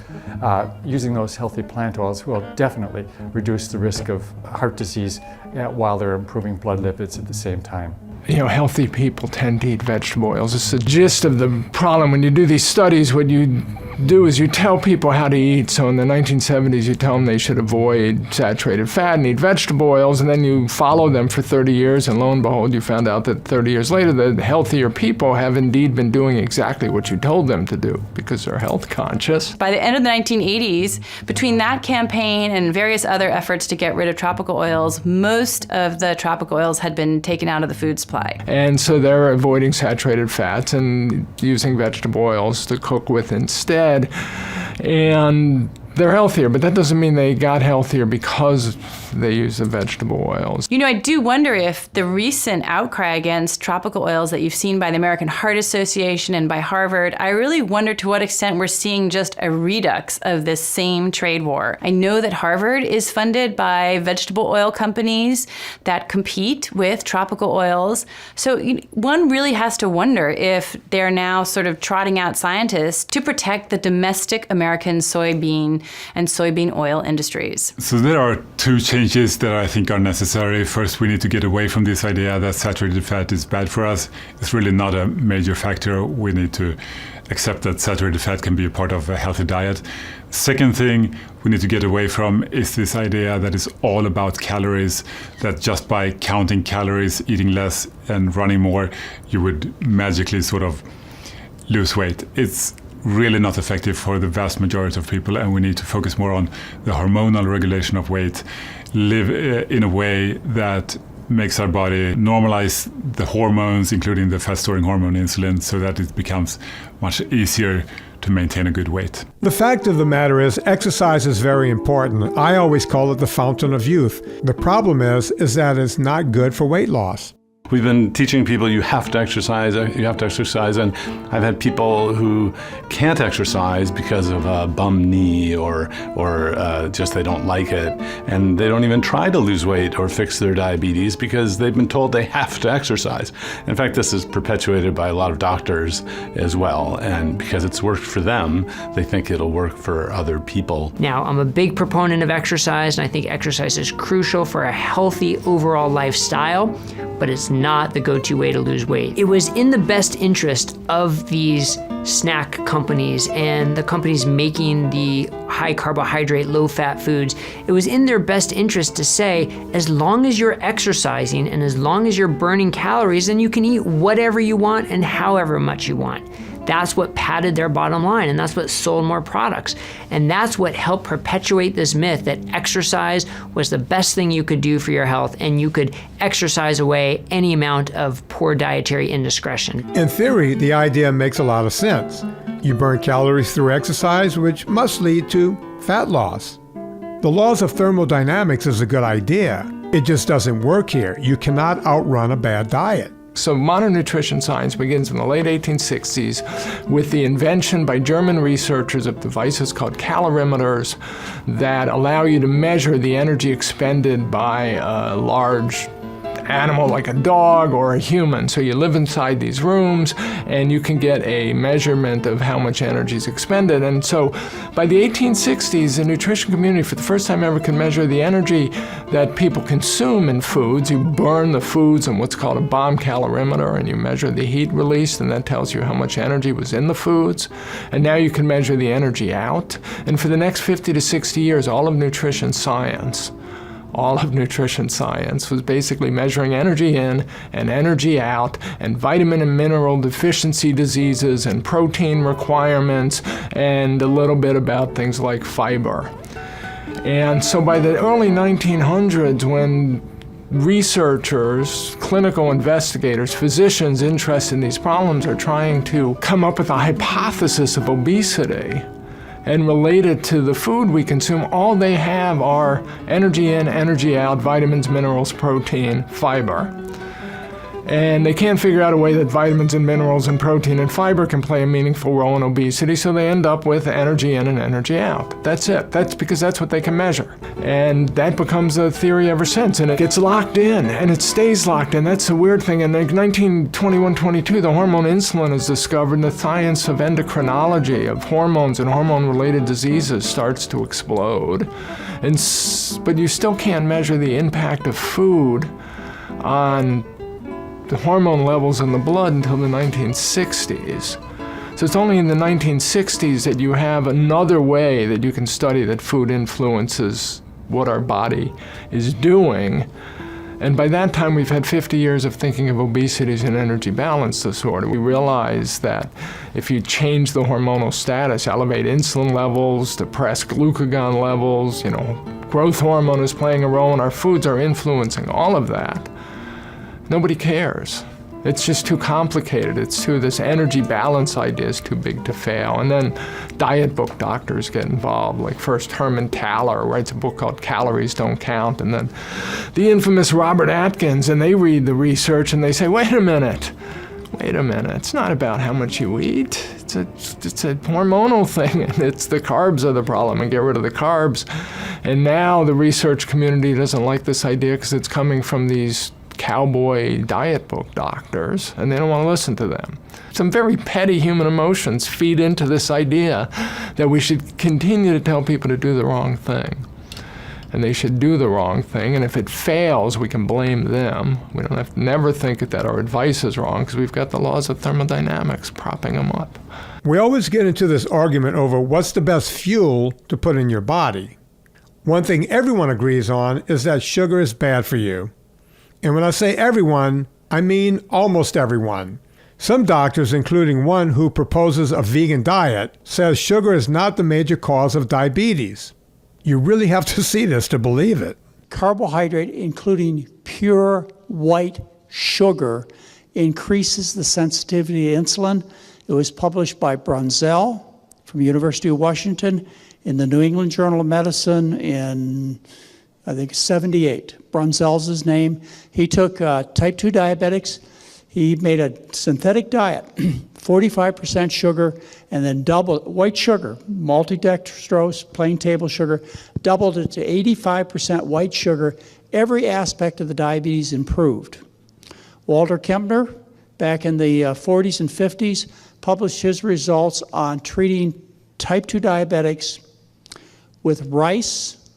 using those healthy plant oils will definitely reduce the risk of heart disease while they're improving blood lipids at the same time. Healthy people tend to eat vegetable oils. It's the gist of the problem. When you do these studies, what you do is you tell people how to eat. So in the 1970s, you tell them they should avoid saturated fat and eat vegetable oils, and then you follow them for 30 years, and lo and behold, you found out that 30 years later, the healthier people have indeed been doing exactly what you told them to do because they're health conscious. By the end of the 1980s, between that campaign and various other efforts to get rid of tropical oils, most of the tropical oils had been taken out of the food supply. And so they're avoiding saturated fats and using vegetable oils to cook with instead. And they're healthier, but that doesn't mean they got healthier because they use the vegetable oils. I do wonder if the recent outcry against tropical oils that you've seen by the American Heart Association and by Harvard, I really wonder to what extent we're seeing just a redux of this same trade war. I know that Harvard is funded by vegetable oil companies that compete with tropical oils. So one really has to wonder if they're now sort of trotting out scientists to protect the domestic American soybean and soybean oil industries. So there are two changes that I think are necessary. First, we need to get away from this idea that saturated fat is bad for us. It's really not a major factor. We need to accept that saturated fat can be a part of a healthy diet. Second thing we need to get away from is this idea that it's all about calories, that just by counting calories, eating less, and running more, you would magically sort of lose weight. It's really not effective for the vast majority of people, and we need to focus more on the hormonal regulation of weight, live in a way that makes our body normalize the hormones, including the fat-storing hormone insulin, so that it becomes much easier to maintain a good weight. The fact of the matter is, exercise is very important. I always call it the fountain of youth. The problem is that it's not good for weight loss. We've been teaching people you have to exercise, and I've had people who can't exercise because of a bum knee or just they don't like it, and they don't even try to lose weight or fix their diabetes because they've been told they have to exercise. In fact, this is perpetuated by a lot of doctors as well, and because it's worked for them, they think it'll work for other people. Now, I'm a big proponent of exercise, and I think exercise is crucial for a healthy overall lifestyle, but it's not the go-to way to lose weight. It was in the best interest of these snack companies and the companies making the high carbohydrate, low fat foods. It was in their best interest to say, as long as you're exercising and as long as you're burning calories, then you can eat whatever you want and however much you want. That's what padded their bottom line, and that's what sold more products. And that's what helped perpetuate this myth that exercise was the best thing you could do for your health, and you could exercise away any amount of poor dietary indiscretion. In theory, the idea makes a lot of sense. You burn calories through exercise, which must lead to fat loss. The laws of thermodynamics is a good idea. It just doesn't work here. You cannot outrun a bad diet. So modern nutrition science begins in the late 1860s with the invention by German researchers of devices called calorimeters that allow you to measure the energy expended by a large animal like a dog or a human. So you live inside these rooms and you can get a measurement of how much energy is expended. And so by the 1860s, the nutrition community for the first time ever can measure the energy that people consume in foods. You burn the foods in what's called a bomb calorimeter, and you measure the heat released, and that tells you how much energy was in the foods. And now you can measure the energy out. And for the next 50 to 60 years, all of nutrition science was basically measuring energy in and energy out, and vitamin and mineral deficiency diseases and protein requirements, and a little bit about things like fiber. And so by the early 1900s, when researchers, clinical investigators, physicians interested in these problems are trying to come up with a hypothesis of obesity and relate it to the food we consume, all they have are energy in, energy out, vitamins, minerals, protein, fiber. And they can't figure out a way that vitamins and minerals and protein and fiber can play a meaningful role in obesity, so they end up with energy in and energy out. That's it. That's because that's what they can measure. And that becomes a theory ever since, and it gets locked in, and it stays locked in. That's the weird thing. In 1921-22, the hormone insulin is discovered, and the science of endocrinology, of hormones and hormone-related diseases starts to explode. But you still can't measure the impact of food on the hormone levels in the blood until the 1960s. So it's only in the 1960s that you have another way that you can study that food influences what our body is doing. And by that time, we've had 50 years of thinking of obesity as an energy balance disorder. We realize that if you change the hormonal status, elevate insulin levels, depress glucagon levels, growth hormone is playing a role, and our foods are influencing all of that. Nobody cares. It's just too complicated. This energy balance idea is too big to fail. And then diet book doctors get involved, like first Herman Thaler writes a book called Calories Don't Count, and then the infamous Robert Atkins, and they read the research and they say, wait a minute, it's not about how much you eat. It's a hormonal thing, and it's the carbs are the problem, and get rid of the carbs. And now the research community doesn't like this idea because it's coming from these cowboy diet book doctors, and they don't want to listen to them. Some very petty human emotions feed into this idea that we should continue to tell people to do the wrong thing. And they should do the wrong thing, and if it fails, we can blame them. We don't have to never think that our advice is wrong because we've got the laws of thermodynamics propping them up. We always get into this argument over what's the best fuel to put in your body. One thing everyone agrees on is that sugar is bad for you. And when I say everyone, I mean almost everyone. Some doctors, including one who proposes a vegan diet, says sugar is not the major cause of diabetes. You really have to see this to believe it. Carbohydrate, including pure white sugar, increases the sensitivity to insulin. It was published by Brunzell from University of Washington in the New England Journal of Medicine in I think 78. Brunzell's his name. He took type 2 diabetics. He made a synthetic diet, 45% sugar, and then doubled white sugar, maltodextrose, plain table sugar, doubled it to 85% white sugar. Every aspect of the diabetes improved. Walter Kempner, back in the 40s and 50s, published his results on treating type 2 diabetics with rice,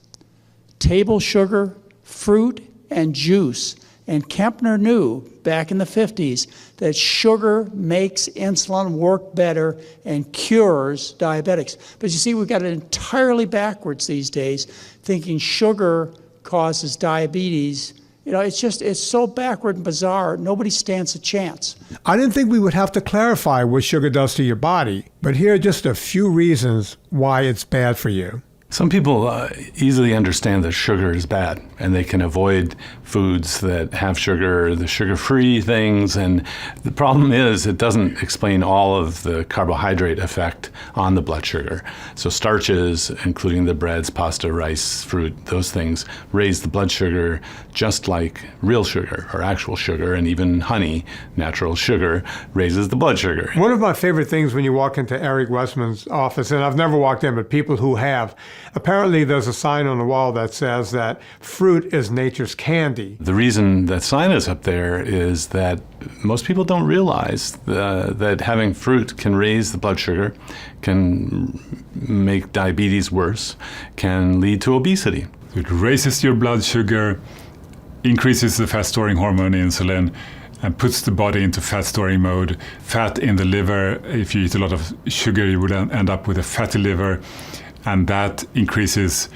table sugar, fruit, and juice. And Kempner knew back in the 50s that sugar makes insulin work better and cures diabetics. But you see, we've got it entirely backwards these days, thinking sugar causes diabetes. You know, it's so backward and bizarre, nobody stands a chance. I didn't think we would have to clarify what sugar does to your body, but here are just a few reasons why it's bad for you. Some people easily understand that sugar is bad, and they can avoid foods that have sugar, the sugar-free things. And the problem is it doesn't explain all of the carbohydrate effect on the blood sugar. So starches, including the breads, pasta, rice, fruit, those things raise the blood sugar just like real sugar or actual sugar, and even honey, natural sugar, raises the blood sugar. One of my favorite things when you walk into Eric Westman's office, and I've never walked in, but people who have, apparently there's a sign on the wall that says that fruit is nature's candy. The reason that sign is up there is that most people don't realize that having fruit can raise the blood sugar, can make diabetes worse, can lead to obesity. It raises your blood sugar, increases the fat-storing hormone insulin, and puts the body into fat-storing mode. Fat in the liver, if you eat a lot of sugar, you would end up with a fatty liver, and that increases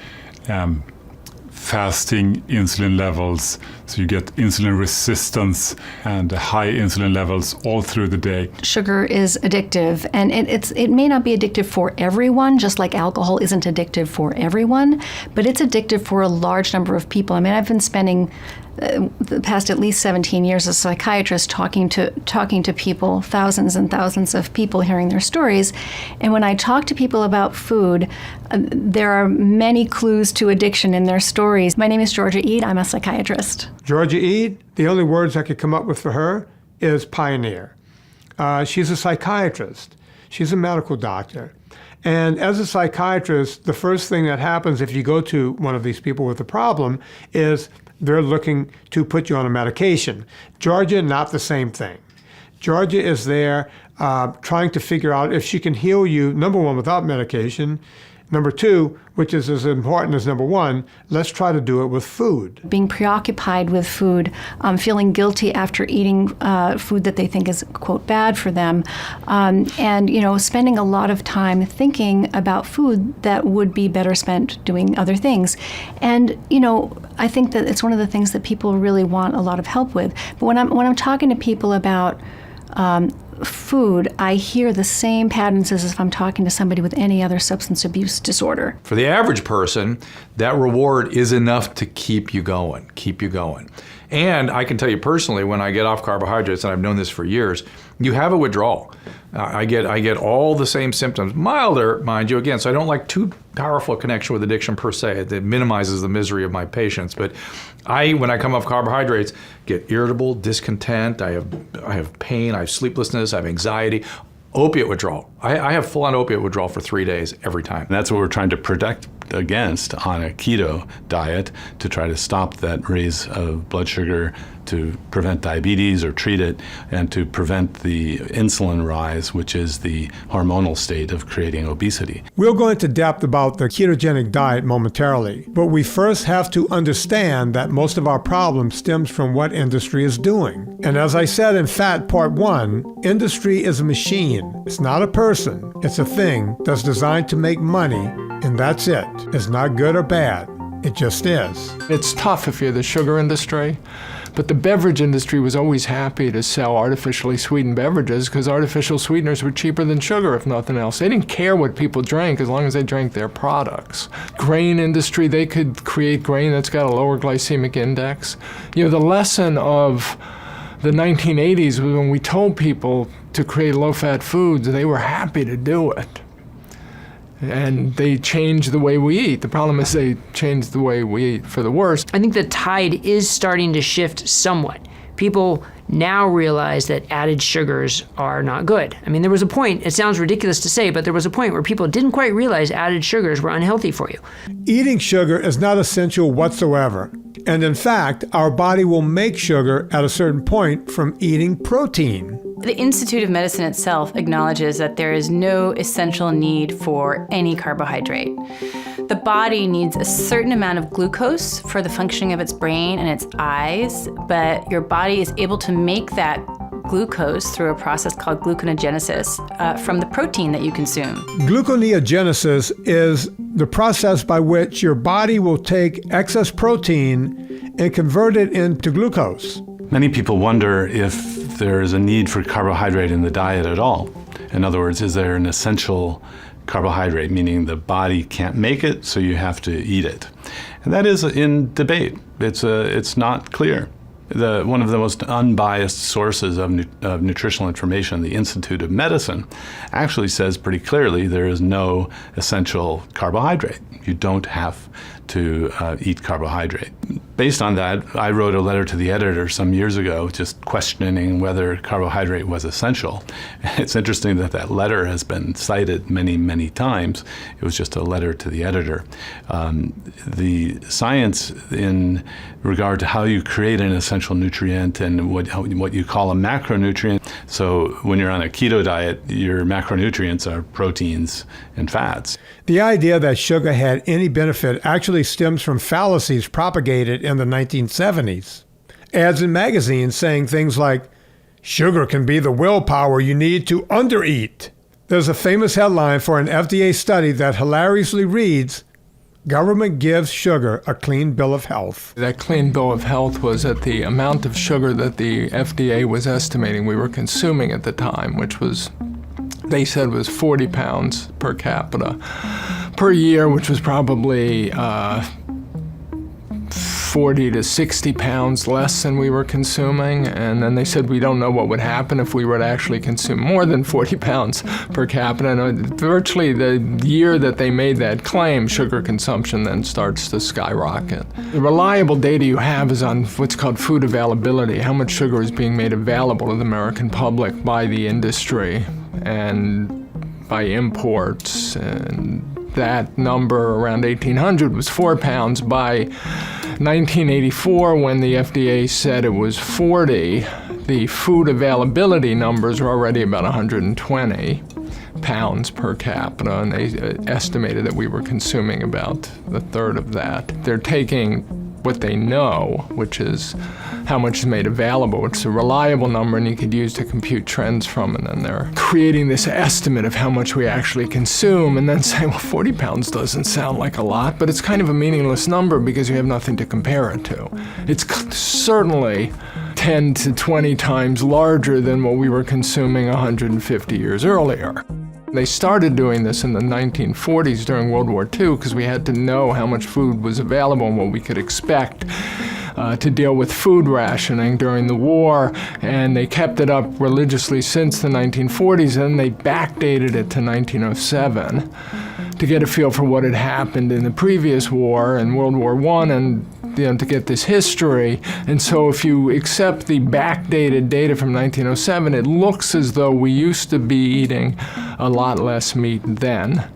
fasting insulin levels. So you get insulin resistance and high insulin levels all through the day. Sugar is addictive, and it may not be addictive for everyone, just like alcohol isn't addictive for everyone, but it's addictive for a large number of people. I mean, I've been spending the past at least 17 years as a psychiatrist talking to people, thousands and thousands of people, hearing their stories. And when I talk to people about food, there are many clues to addiction in their stories. My name is Georgia Eade. I'm a psychiatrist. Georgia Eade, the only words I could come up with for her is pioneer. She's a psychiatrist. She's a medical doctor. And as a psychiatrist, the first thing that happens if you go to one of these people with a problem is they're looking to put you on a medication. Georgia, not the same thing. Georgia is there trying to figure out if she can heal you, number one, without medication. Number two, which is as important as number one, let's try to do it with food. Being preoccupied with food, feeling guilty after eating food that they think is, quote, bad for them, and, you know, spending a lot of time thinking about food that would be better spent doing other things. And, you know, I think that it's one of the things that people really want a lot of help with. But when I'm talking to people about food, I hear the same patterns as if I'm talking to somebody with any other substance abuse disorder. For the average person, that reward is enough to keep you going. And I can tell you personally, when I get off carbohydrates, and I've known this for years, you have a withdrawal. I get all the same symptoms, milder, mind you, again, so I don't like too powerful a connection with addiction per se. It minimizes the misery of my patients. But when I come off carbohydrates, get irritable, discontent, I have pain, I have sleeplessness, I have anxiety. Opiate withdrawal. I have full-on opiate withdrawal for 3 days every time. And that's what we're trying to protect against on a keto diet, to try to stop that raise of blood sugar, to prevent diabetes or treat it, and to prevent the insulin rise, which is the hormonal state of creating obesity. We'll go into depth about the ketogenic diet momentarily, but we first have to understand that most of our problem stems from what industry is doing. And as I said in Fat Part 1, industry is a machine. It's not a person. It's a thing that's designed to make money, and that's it. It's not good or bad. It just is. It's tough if you're the sugar industry, but the beverage industry was always happy to sell artificially sweetened beverages because artificial sweeteners were cheaper than sugar, if nothing else. They didn't care what people drank as long as they drank their products. Grain industry, they could create grain that's got a lower glycemic index. You know, the lesson of the 1980s was when we told people to create low-fat foods, they were happy to do it. And they change the way we eat. The problem is they change the way we eat for the worse. I think the tide is starting to shift somewhat. People now realize that added sugars are not good. I mean, there was a point, it sounds ridiculous to say, but there was a point where people didn't quite realize added sugars were unhealthy for you. Eating sugar is not essential whatsoever. And in fact, our body will make sugar at a certain point from eating protein. The Institute of Medicine itself acknowledges that there is no essential need for any carbohydrate. The body needs a certain amount of glucose for the functioning of its brain and its eyes, but your body is able to make that glucose through a process called gluconeogenesis from the protein that you consume. Gluconeogenesis is the process by which your body will take excess protein and convert it into glucose. Many people wonder if there is a need for carbohydrate in the diet at all. In other words, is there an essential carbohydrate, meaning the body can't make it, so you have to eat it? And that is in debate. It's not clear. One of the most unbiased sources of nutritional information, the Institute of Medicine, actually says pretty clearly there is no essential carbohydrate. You don't have to eat carbohydrate. Based on that, I wrote a letter to the editor some years ago just questioning whether carbohydrate was essential. It's interesting that that letter has been cited many, many times. It was just a letter to the editor. The science in regard to how you create an essential nutrient and what you call a macronutrient. So when you're on a keto diet, your macronutrients are proteins and fats. The idea that sugar had any benefit actually stems from fallacies propagated in the 1970s. Ads in magazines saying things like, sugar can be the willpower you need to undereat. There's a famous headline for an FDA study that hilariously reads, government gives sugar a clean bill of health. That clean bill of health was that the amount of sugar that the FDA was estimating we were consuming at the time, which was, they said was 40 pounds per capita per year, which was probably 40 to 60 pounds less than we were consuming. And then they said we don't know what would happen if we were to actually consume more than 40 pounds per capita. And virtually the year that they made that claim, sugar consumption then starts to skyrocket. The reliable data you have is on what's called food availability, how much sugar is being made available to the American public by the industry and by imports. And that number around 1800 was 4 pounds. By 1984, when the FDA said it was 40, the food availability numbers were already about 120 pounds per capita, and they estimated that we were consuming about a third of that. They're taking what they know, which is how much is made available, which is a reliable number and you could use to compute trends from, and then they're creating this estimate of how much we actually consume and then say, well, 40 pounds doesn't sound like a lot, but it's kind of a meaningless number because you have nothing to compare it to. It's certainly 10 to 20 times larger than what we were consuming 150 years earlier. They started doing this in the 1940s during World War II because we had to know how much food was available and what we could expect to deal with food rationing during the war, and they kept it up religiously since the 1940s, and they backdated it to 1907 to get a feel for what had happened in the previous war and World War I, and to get this history. And so if you accept the backdated data from 1907, it looks as though we used to be eating a lot less meat then.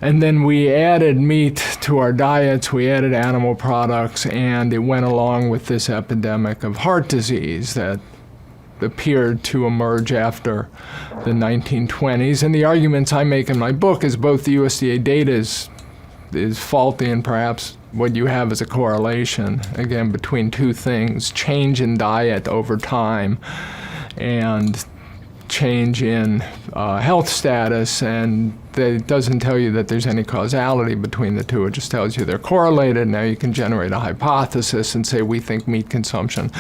And then we added meat to our diets, we added animal products, and it went along with this epidemic of heart disease that appeared to emerge after the 1920s. And the arguments I make in my book is both the USDA data is faulty and perhaps what you have is a correlation, again, between two things, change in diet over time and change in health status, and it doesn't tell you that there's any causality between the two. It just tells you they're correlated. Now you can generate a hypothesis and say we think meat consumption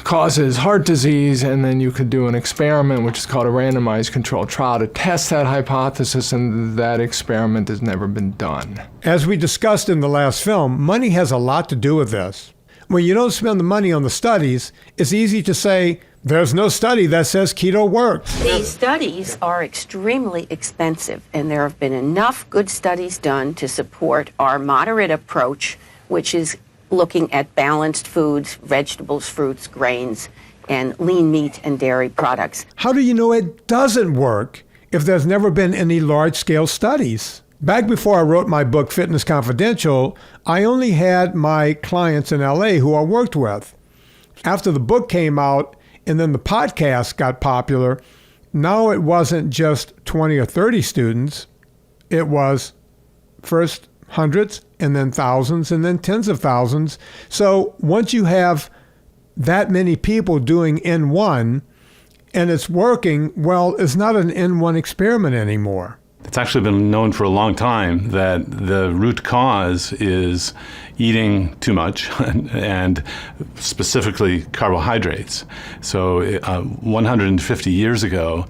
causes heart disease, and then you could do an experiment, which is called a randomized controlled trial, to test that hypothesis, and that experiment has never been done. As we discussed in the last film, money has a lot to do with this. When you don't spend the money on the studies, it's easy to say, There's no study that says keto works. These studies are extremely expensive, and there have been enough good studies done to support our moderate approach, which is looking at balanced foods, vegetables, fruits, grains, and lean meat and dairy products. How do you know it doesn't work if there's never been any large-scale studies? Back before I wrote my book, Fitness Confidential, I only had my clients in LA who I worked with. After the book came out and then the podcast got popular, now it wasn't just 20 or 30 students. It was first hundreds and then thousands and then tens of thousands. So once you have that many people doing N1 and it's working, well, it's not an N1 experiment anymore. It's actually been known for a long time that the root cause is eating too much and specifically carbohydrates. So 150 years ago,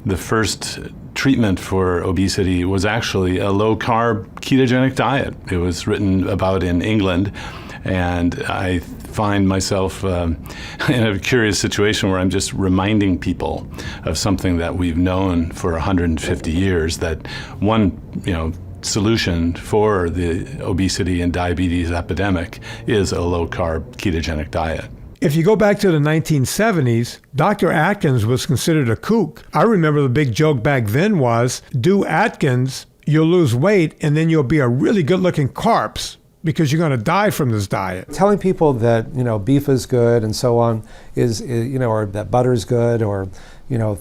the first treatment for obesity was actually a low-carb ketogenic diet. It was written about in England, and I find myself in a curious situation where I'm just reminding people of something that we've known for 150 years, that one, solution for the obesity and diabetes epidemic is a low-carb ketogenic diet. If you go back to the 1970s, Dr. Atkins was considered a kook. I remember the big joke back then was, do Atkins, you'll lose weight, and then you'll be a really good-looking corpse, because you're going to die from this diet. Telling people that, beef is good and so on is or that butter is good, or,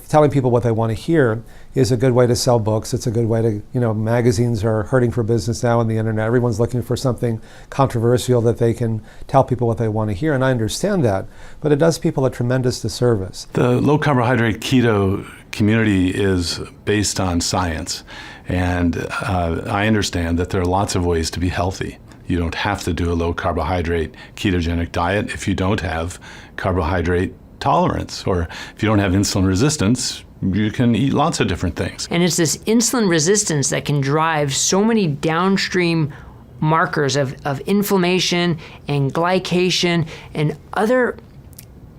telling people what they want to hear is a good way to sell books. It's a good way to, magazines are hurting for business now on the internet. Everyone's looking for something controversial that they can tell people what they want to hear, and I understand that, but it does people a tremendous disservice. The low carbohydrate keto community is based on science, and I understand that there are lots of ways to be healthy. You don't have to do a low carbohydrate ketogenic diet if you don't have carbohydrate tolerance, or if you don't have insulin resistance. You can eat lots of different things. And it's this insulin resistance that can drive so many downstream markers of inflammation and glycation and other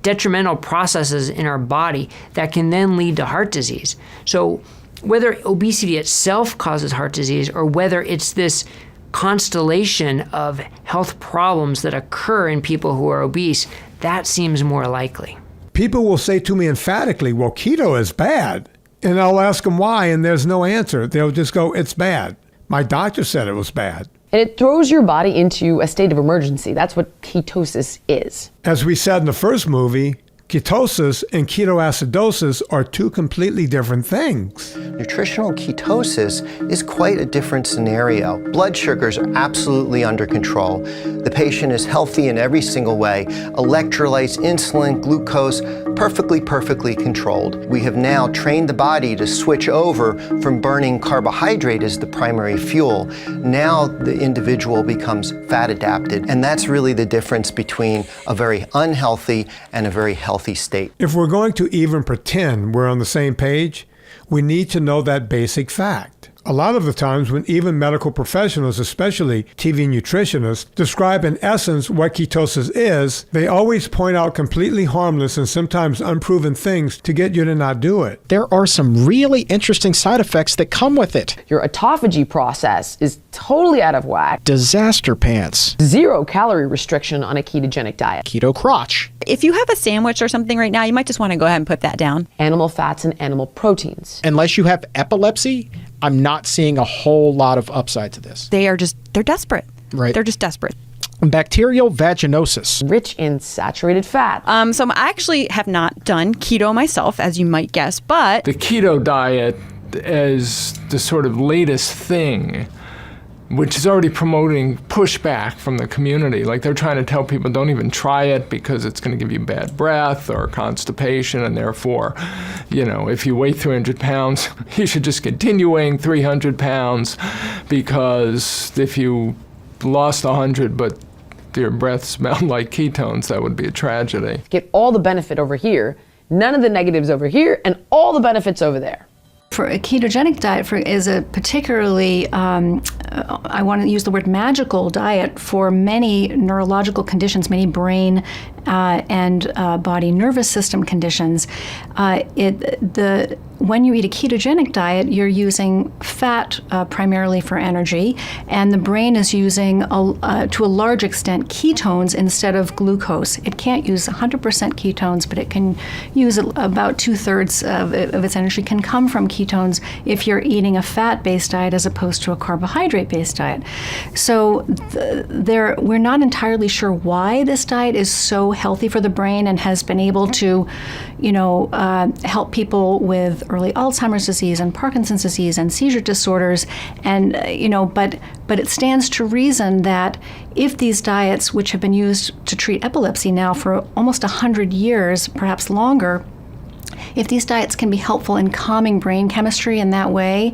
detrimental processes in our body that can then lead to heart disease. So whether obesity itself causes heart disease, or whether it's this constellation of health problems that occur in people who are obese, that seems more likely. People will say to me emphatically, well, keto is bad. And I'll ask them why, and there's no answer. They'll just go, it's bad. My doctor said it was bad. And it throws your body into a state of emergency. That's what ketosis is. As we said in the first movie, ketosis and ketoacidosis are two completely different things. Nutritional ketosis is quite a different scenario. Blood sugars are absolutely under control. The patient is healthy in every single way. Electrolytes, insulin, glucose, perfectly controlled. We have now trained the body to switch over from burning carbohydrate as the primary fuel. Now the individual becomes fat adapted, and that's really the difference between a very unhealthy and a very healthy state. If we're going to even pretend we're on the same page, we need to know that basic fact. A lot of the times when even medical professionals, especially TV nutritionists, describe in essence what ketosis is, they always point out completely harmless and sometimes unproven things to get you to not do it. There are some really interesting side effects that come with it. Your autophagy process is totally out of whack. Disaster pants. 0 calorie restriction on a ketogenic diet. Keto crotch. If you have a sandwich or something right now, you might just want to go ahead and put that down. Animal fats and animal proteins. Unless you have epilepsy, I'm not seeing a whole lot of upside to this. They're desperate. Right. They're just desperate. Bacterial vaginosis. Rich in saturated fat. So I actually have not done keto myself, as you might guess, but... The keto diet is the sort of latest thing, which is already promoting pushback from the community. Like, they're trying to tell people, don't even try it because it's going to give you bad breath or constipation, and therefore, if you weigh 300 pounds, you should just continue weighing 300 pounds, because if you lost 100 but your breath smelled like ketones, that would be a tragedy. Get all the benefit over here, none of the negatives over here, and all the benefits over there. For a ketogenic diet is a particularly, I want to use the word magical diet for many neurological conditions, many brain and body nervous system conditions. When you eat a ketogenic diet, you're using fat primarily for energy, and the brain is using, to a large extent, ketones instead of glucose. It can't use 100% ketones, but it can use about 2/3 of its energy can come from ketones if you're eating a fat-based diet as opposed to a carbohydrate-based diet. So we're not entirely sure why this diet is so healthy for the brain and has been able to, help people with early Alzheimer's disease and Parkinson's disease and seizure disorders, and but it stands to reason that if these diets, which have been used to treat epilepsy now for almost 100 years, perhaps longer, if these diets can be helpful in calming brain chemistry in that way,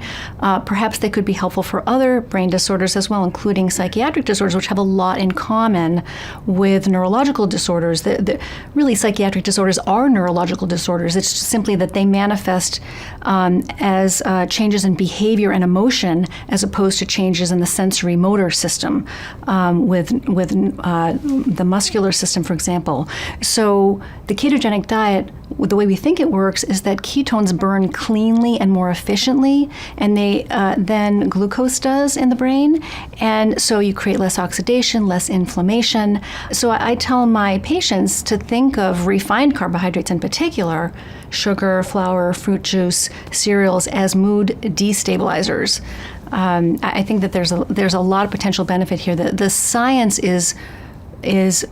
perhaps they could be helpful for other brain disorders as well, including psychiatric disorders, which have a lot in common with neurological disorders. Really, psychiatric disorders are neurological disorders. It's just simply that they manifest as changes in behavior and emotion as opposed to changes in the sensory motor system with the muscular system, for example. So the ketogenic diet, the way we think it works is that ketones burn cleanly and more efficiently and than glucose does in the brain. And so you create less oxidation, less inflammation. So I tell my patients to think of refined carbohydrates in particular, sugar, flour, fruit juice, cereals, as mood destabilizers. I think that there's a lot of potential benefit here. The science is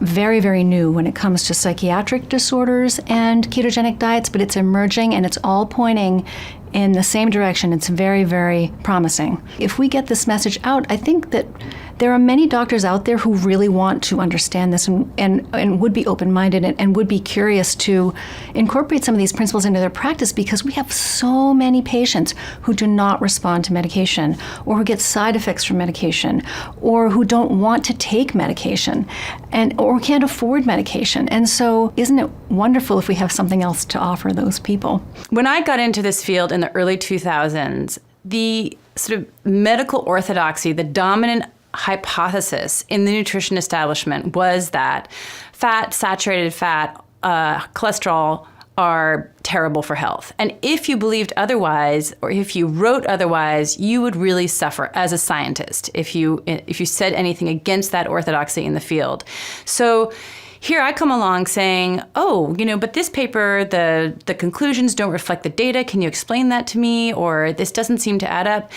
very, very new when it comes to psychiatric disorders and ketogenic diets, but it's emerging and it's all pointing in the same direction. It's very, very promising. If we get this message out, I think that there are many doctors out there who really want to understand this and would be open-minded and would be curious to incorporate some of these principles into their practice, because we have so many patients who do not respond to medication, or who get side effects from medication, or who don't want to take medication, or can't afford medication. And so isn't it wonderful if we have something else to offer those people? When I got into this field in the early 2000s, the sort of medical orthodoxy, the dominant hypothesis in the nutrition establishment was that fat, saturated fat, cholesterol are terrible for health. And if you believed otherwise, or if you wrote otherwise, you would really suffer as a scientist if you said anything against that orthodoxy in the field. So here I come along saying, but this paper, the conclusions don't reflect the data. Can you explain that to me? Or this doesn't seem to add up.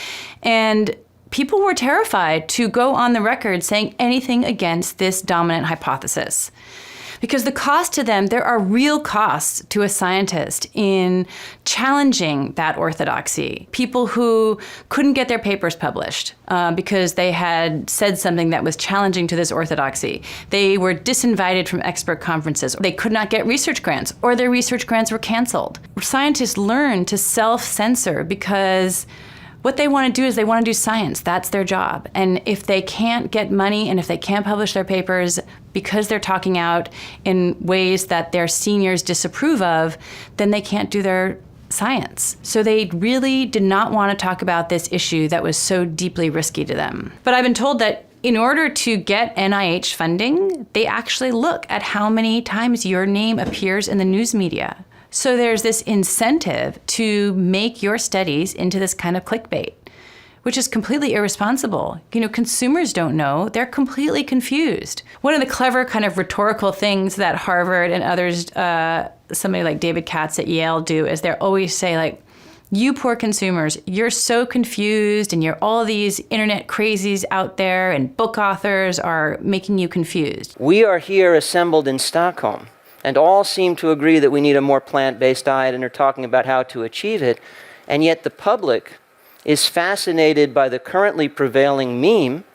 And people were terrified to go on the record saying anything against this dominant hypothesis. Because the cost to them, there are real costs to a scientist in challenging that orthodoxy. People who couldn't get their papers published because they had said something that was challenging to this orthodoxy. They were disinvited from expert conferences. They could not get research grants, or their research grants were canceled. Scientists learn to self-censor because what they want to do is they want to do science. That's their job. And if they can't get money and if they can't publish their papers because they're talking out in ways that their seniors disapprove of, then they can't do their science. So they really did not want to talk about this issue that was so deeply risky to them. But I've been told that in order to get NIH funding, they actually look at how many times your name appears in the news media. So there's this incentive to make your studies into this kind of clickbait, which is completely irresponsible. Consumers don't know. They're completely confused. One of the clever kind of rhetorical things that Harvard and others, somebody like David Katz at Yale do, is they always say, like, you poor consumers, you're so confused, and you're all these internet crazies out there, and book authors are making you confused. We are here assembled in Stockholm, and all seem to agree that we need a more plant-based diet and are talking about how to achieve it. And yet the public is fascinated by the currently prevailing meme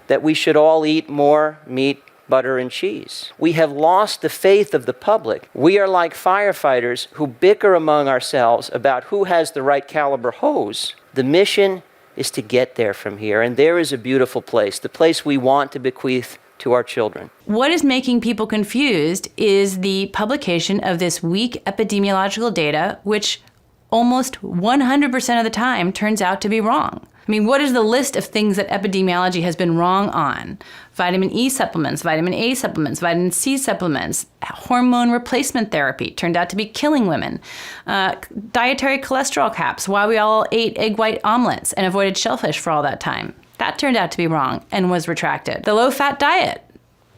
that we should all eat more meat, butter, and cheese. We have lost the faith of the public. We are like firefighters who bicker among ourselves about who has the right caliber hose. The mission is to get there from here, and there is a beautiful place, the place we want to bequeath to our children. What is making people confused is the publication of this weak epidemiological data, which almost 100% of the time turns out to be wrong. I mean, what is the list of things that epidemiology has been wrong on? Vitamin E supplements, vitamin A supplements, vitamin C supplements, hormone replacement therapy turned out to be killing women, dietary cholesterol caps, why we all ate egg white omelets and avoided shellfish for all that time. That turned out to be wrong and was retracted. The low-fat diet.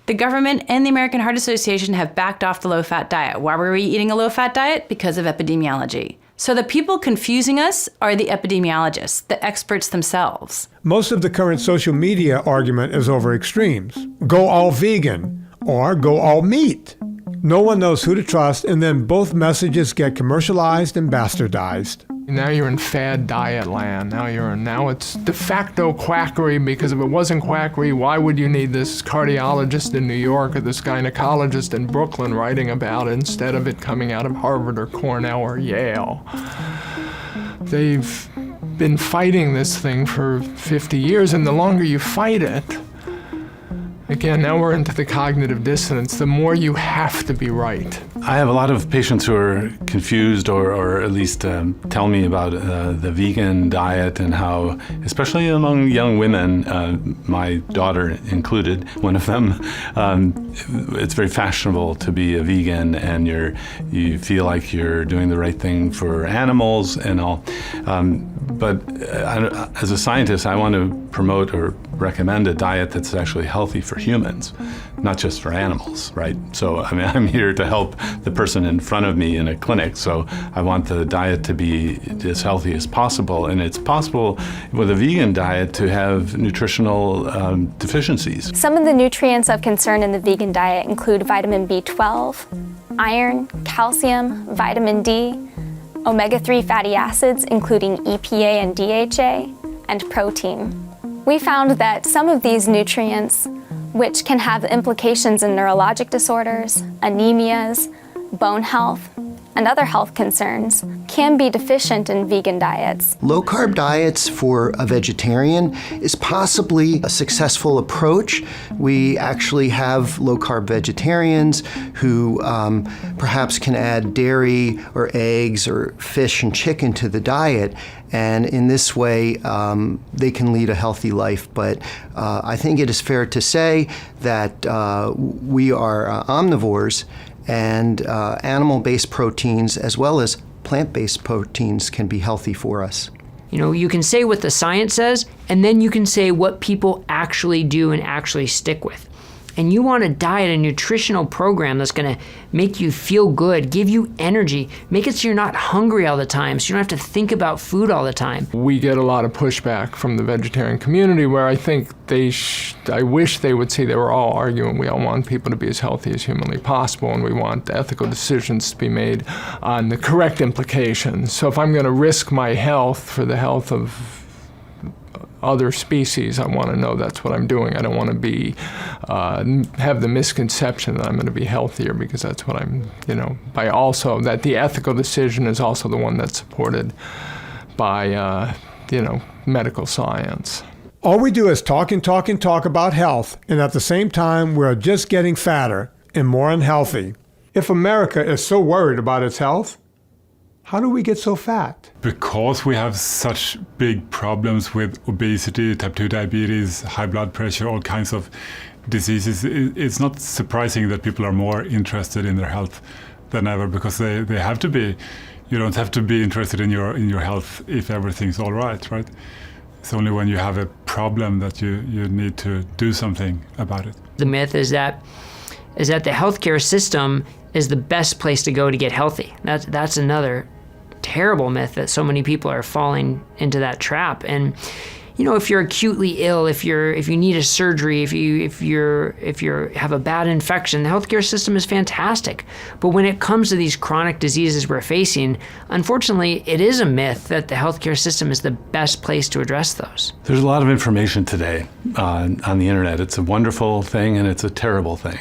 The government and the American Heart Association have backed off the low-fat diet. Why were we eating a low-fat diet? Because of epidemiology. So the people confusing us are the epidemiologists, the experts themselves. Most of the current social media argument is over extremes. Go all vegan or go all meat. No one knows who to trust, and then both messages get commercialized and bastardized. Now you're in fad diet land. Now it's de facto quackery, because if it wasn't quackery, why would you need this cardiologist in New York or this gynecologist in Brooklyn writing about it instead of it coming out of Harvard or Cornell or Yale? They've been fighting this thing for 50 years, and the longer you fight it, again, now we're into the cognitive dissonance. The more you have to be right. I have a lot of patients who are confused or at least tell me about the vegan diet and how, especially among young women, my daughter included, one of them, it's very fashionable to be a vegan and you feel like you're doing the right thing for animals and all. But as a scientist, I want to promote or recommend a diet that's actually healthy for humans, not just for animals, right? So, I mean, I'm here to help the person in front of me in a clinic, so I want the diet to be as healthy as possible. And it's possible with a vegan diet to have nutritional deficiencies. Some of the nutrients of concern in the vegan diet include vitamin B12, iron, calcium, vitamin D, omega-3 fatty acids, including EPA and DHA, and protein. We found that some of these nutrients, which can have implications in neurologic disorders, anemias, bone health, and other health concerns, can be deficient in vegan diets. Low-carb diets for a vegetarian is possibly a successful approach. We actually have low-carb vegetarians who perhaps can add dairy or eggs or fish and chicken to the diet, and in this way they can lead a healthy life. But I think it is fair to say that we are omnivores, and animal-based proteins as well as plant-based proteins can be healthy for us. You know, you can say what the science says, and then you can say what people actually do and actually stick with. And you want a diet, a nutritional program that's going to make you feel good, give you energy, make it so you're not hungry all the time, so you don't have to think about food all the time. We get a lot of pushback from the vegetarian community where I think I wish they would see they were all arguing. We all want people to be as healthy as humanly possible, and we want ethical decisions to be made on the correct implications. So if I'm going to risk my health for the health of other species, I want to know that's what I'm doing. I don't want to be have the misconception that I'm going to be healthier because that's what I'm, by also that the ethical decision is also the one that's supported by, medical science. All we do is talk and talk and talk about health, and at the same time, we're just getting fatter and more unhealthy. If America is so worried about its health, how do we get so fat? Because we have such big problems with obesity, type 2 diabetes, high blood pressure, all kinds of diseases, it's not surprising that people are more interested in their health than ever, because they have to be. You don't have to be interested in your health if everything's all right? It's only when you have a problem that you need to do something about it. The myth is that the healthcare system is the best place to go to get healthy. That's another terrible myth that so many people are falling into that trap. And if you're acutely ill, if you need a surgery, if you have a bad infection, the healthcare system is fantastic. But when it comes to these chronic diseases we're facing, unfortunately, it is a myth that the healthcare system is the best place to address those. There's a lot of information today on the internet. It's a wonderful thing and it's a terrible thing.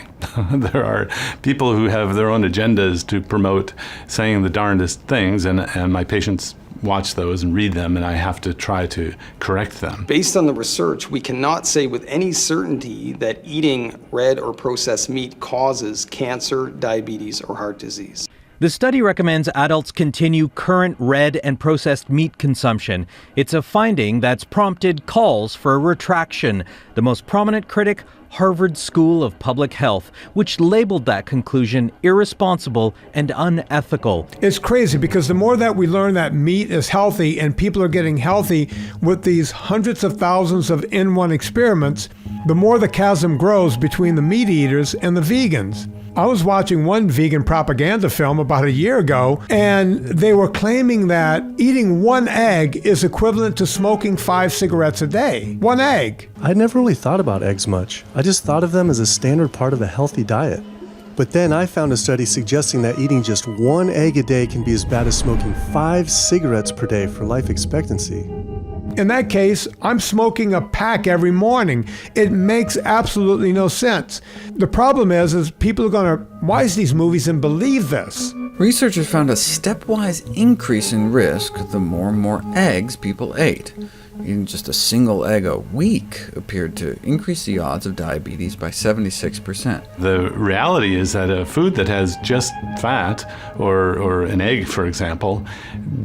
There are people who have their own agendas to promote saying the darndest things, and my patients watch those and read them, and I have to try to correct them. Based on the research, we cannot say with any certainty that eating red or processed meat causes cancer, diabetes, or heart disease. The study recommends adults continue current red and processed meat consumption. It's a finding that's prompted calls for a retraction. The most prominent critic, Harvard School of Public Health, which labeled that conclusion irresponsible and unethical. It's crazy because the more that we learn that meat is healthy and people are getting healthy with these hundreds of thousands of N1 experiments, the more the chasm grows between the meat eaters and the vegans. I was watching one vegan propaganda film about a year ago, and they were claiming that eating one egg is equivalent to smoking 5 cigarettes a day. One egg. I'd never really thought about eggs much. I just thought of them as a standard part of a healthy diet. But then I found a study suggesting that eating just one egg a day can be as bad as smoking 5 cigarettes per day for life expectancy. In that case, I'm smoking a pack every morning. It makes absolutely no sense. The problem is people are going to watch these movies and believe this. Researchers found a stepwise increase in risk the more and more eggs people ate. Eating just a single egg a week appeared to increase the odds of diabetes by 76%. The reality is that a food that has just fat, or an egg, for example,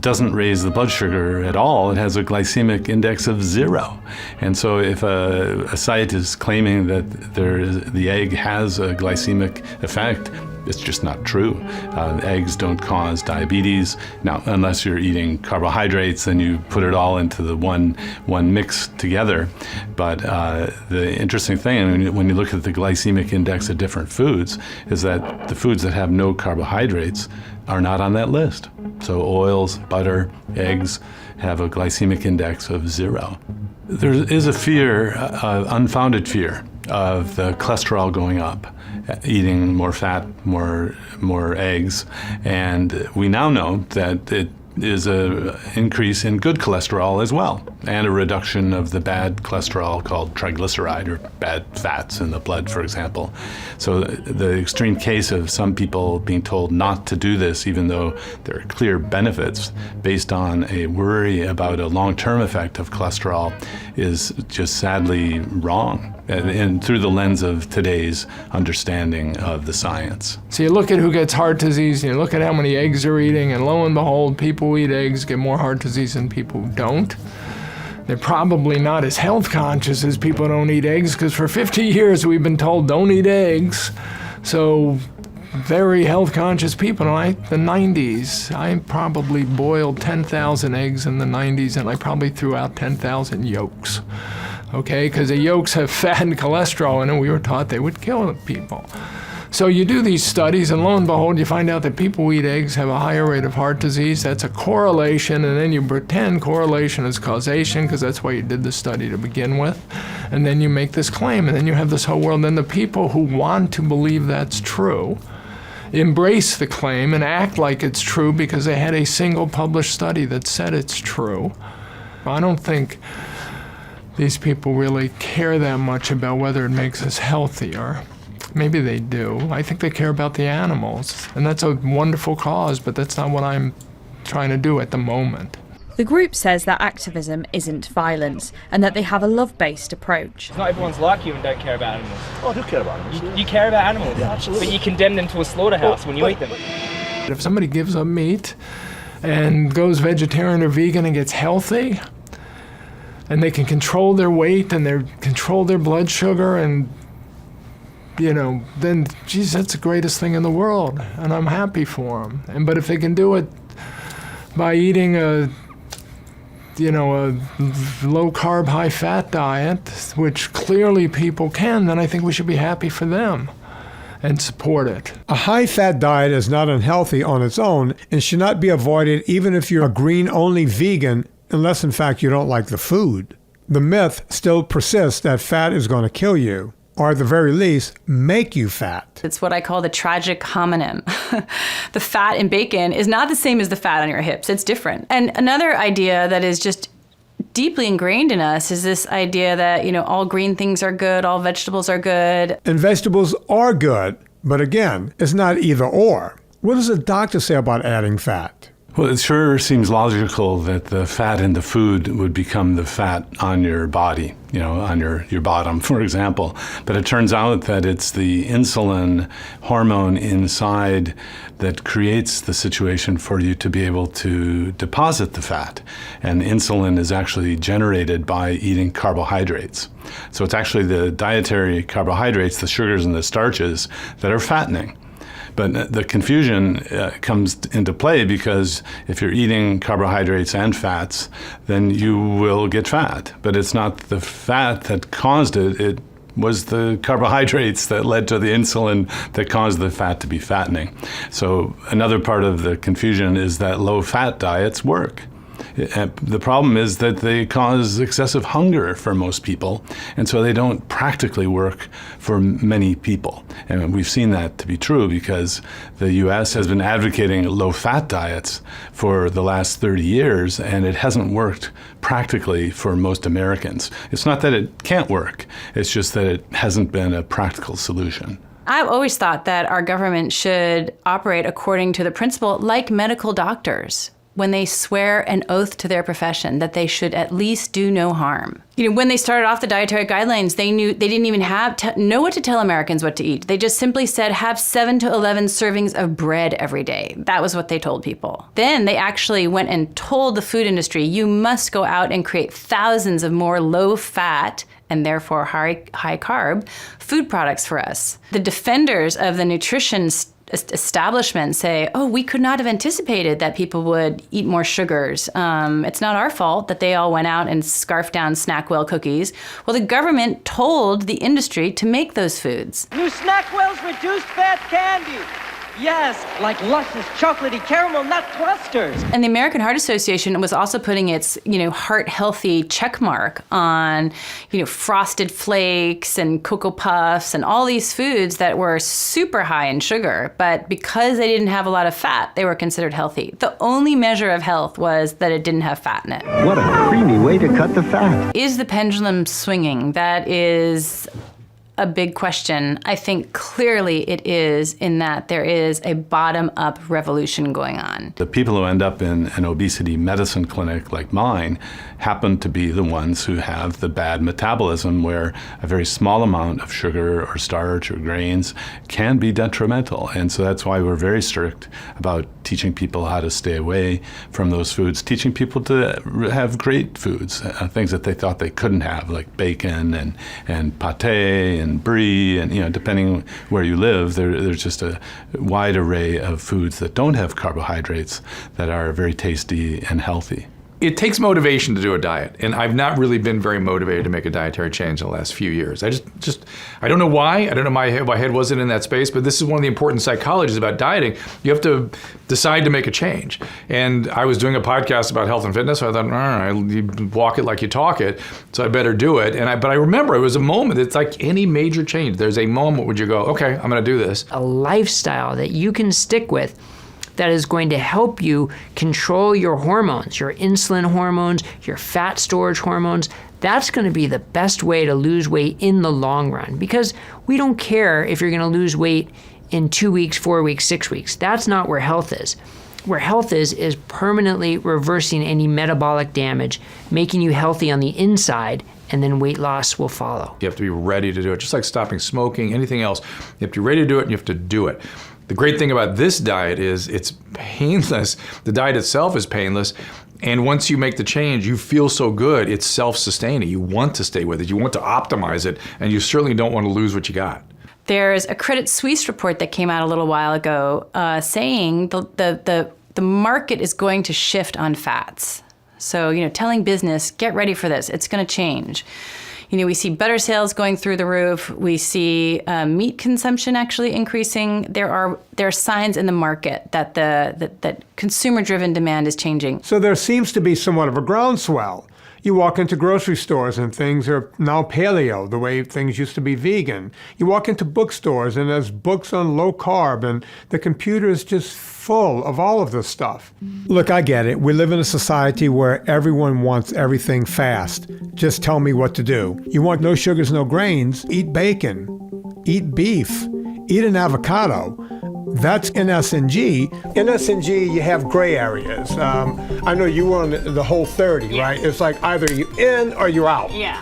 doesn't raise the blood sugar at all. It has a glycemic index of 0. And so if a scientist is claiming that the egg has a glycemic effect, it's just not true. Eggs don't cause diabetes. Now, unless you're eating carbohydrates, then you put it all into the one mix together. But the interesting thing, when you look at the glycemic index of different foods, is that the foods that have no carbohydrates are not on that list. So oils, butter, eggs have a glycemic index of 0. There is a fear, unfounded fear, of the cholesterol going up, eating more fat, more eggs, and we now know that it is an increase in good cholesterol as well, and a reduction of the bad cholesterol called triglyceride, or bad fats in the blood, for example. So the extreme case of some people being told not to do this, even though there are clear benefits based on a worry about a long-term effect of cholesterol, is just sadly wrong, and through the lens of today's understanding of the science. So you look at who gets heart disease, and you look at how many eggs they're eating, and lo and behold, people who eat eggs get more heart disease than people who don't. They're probably not as health conscious as people who don't eat eggs, because for 50 years we've been told don't eat eggs. So very health conscious people. In the 90s, I probably boiled 10,000 eggs in the 90s, and I probably threw out 10,000 yolks. Okay, because the yolks have fat and cholesterol in them. We were taught they would kill people. So you do these studies, and lo and behold, you find out that people who eat eggs have a higher rate of heart disease. That's a correlation, and then you pretend correlation is causation, because that's why you did the study to begin with. And then you make this claim, and then you have this whole world. And the people who want to believe that's true embrace the claim and act like it's true because they had a single published study that said it's true. I don't think these people really care that much about whether it makes us healthier. Maybe they do. I think they care about the animals, and that's a wonderful cause, but that's not what I'm trying to do at the moment. The group says that activism isn't violence and that they have a love-based approach. Not everyone's like you and don't care about animals. Oh, I do care about animals. You care about animals, yeah, absolutely. But you condemn them to a slaughterhouse when you eat them. If somebody gives up meat and goes vegetarian or vegan and gets healthy, and they can control their weight and they control their blood sugar, and then, geez, that's the greatest thing in the world, and I'm happy for them. But if they can do it by eating a low-carb, high-fat diet, which clearly people can, then I think we should be happy for them and support it. A high-fat diet is not unhealthy on its own and should not be avoided even if you're a green-only vegan, unless, in fact, you don't like the food. The myth still persists that fat is going to kill you, or at the very least, make you fat. It's what I call the tragic homonym. The fat in bacon is not the same as the fat on your hips. It's different. And another idea that is just deeply ingrained in us is this idea that, all green things are good, all vegetables are good. And vegetables are good, but again, it's not either or. What does a doctor say about adding fat? Well, it sure seems logical that the fat in the food would become the fat on your body, on your bottom, for example. But it turns out that it's the insulin hormone inside that creates the situation for you to be able to deposit the fat. And insulin is actually generated by eating carbohydrates. So it's actually the dietary carbohydrates, the sugars and the starches, that are fattening. But the confusion comes into play because if you're eating carbohydrates and fats, then you will get fat. But it's not the fat that caused it. It was the carbohydrates that led to the insulin that caused the fat to be fattening. So another part of the confusion is that low-fat diets work. The problem is that they cause excessive hunger for most people, and so they don't practically work for many people. And we've seen that to be true because the U.S. has been advocating low-fat diets for the last 30 years, and it hasn't worked practically for most Americans. It's not that it can't work, it's just that it hasn't been a practical solution. I've always thought that our government should operate according to the principle, like medical doctors, when they swear an oath to their profession, that they should at least do no harm. When they started off the dietary guidelines, they didn't even know what to tell Americans what to eat. They just simply said, have 7 to 11 servings of bread every day. That was what they told people. Then they actually went and told the food industry, you must go out and create thousands of more low-fat and therefore high carb food products for us. The defenders of the nutrition establishment say, oh, we could not have anticipated that people would eat more sugars. It's not our fault that they all went out and scarfed down Snackwell cookies. Well, the government told the industry to make those foods. New Snackwell's reduced fat candy. Yes, like luscious, chocolatey caramel nut clusters. And the American Heart Association was also putting its, heart healthy check mark on, Frosted Flakes and Cocoa Puffs and all these foods that were super high in sugar. But because they didn't have a lot of fat, they were considered healthy. The only measure of health was that it didn't have fat in it. What a creamy way to cut the fat. Is the pendulum swinging? That is a big question. I think clearly it is, in that there is a bottom-up revolution going on. The people who end up in an obesity medicine clinic like mine happen to be the ones who have the bad metabolism, where a very small amount of sugar or starch or grains can be detrimental. And so that's why we're very strict about teaching people how to stay away from those foods, teaching people to have great foods, things that they thought they couldn't have, like bacon and pate and brie, and depending where you live, there's just a wide array of foods that don't have carbohydrates that are very tasty and healthy. It takes motivation to do a diet, and I've not really been very motivated to make a dietary change in the last few years. I don't know why. I don't know, my head wasn't in that space, but this is one of the important psychologies about dieting. You have to decide to make a change. And I was doing a podcast about health and fitness, so I thought, all right, you walk it like you talk it, so I better do it. But I remember it was a moment. It's like any major change. There's a moment where you go, okay, I'm going to do this. A lifestyle that you can stick with that is going to help you control your hormones, your insulin hormones, your fat storage hormones. That's going to be the best way to lose weight in the long run, because we don't care if you're going to lose weight in 2 weeks, 4 weeks, 6 weeks. That's not where health is. Where health is permanently reversing any metabolic damage, making you healthy on the inside, and then weight loss will follow. You have to be ready to do it, just like stopping smoking, anything else. You have to be ready to do it, and you have to do it. The great thing about this diet is it's painless. The diet itself is painless. And once you make the change, you feel so good, it's self-sustaining. You want to stay with it. You want to optimize it. And you certainly don't want to lose what you got. There's a Credit Suisse report that came out a little while ago saying the market is going to shift on fats. So, telling business, get ready for this. It's going to change. We see butter sales going through the roof. We see meat consumption actually increasing. There are signs in the market that that consumer-driven demand is changing. So there seems to be somewhat of a groundswell. You walk into grocery stores and things are now paleo, the way things used to be vegan. You walk into bookstores and there's books on low carb, and the computer is just full of all of this stuff. Look, I get it. We live in a society where everyone wants everything fast. Just tell me what to do. You want no sugars, no grains? Eat bacon. Eat beef. Eat an avocado. That's NS&G. NS&G, you have gray areas. I know you were on the whole 30, right? It's like either you're in or you're out. Yeah.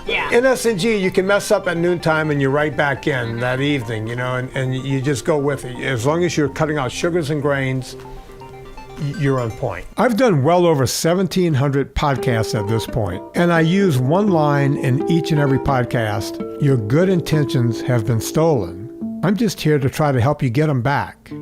NS&G, you can mess up at noontime and you're right back in that evening, and you just go with it. As long as you're cutting out sugars and grains, you're on point. I've done well over 1,700 podcasts at this point, and I use one line in each and every podcast: your good intentions have been stolen. I'm just here to try to help you get them back.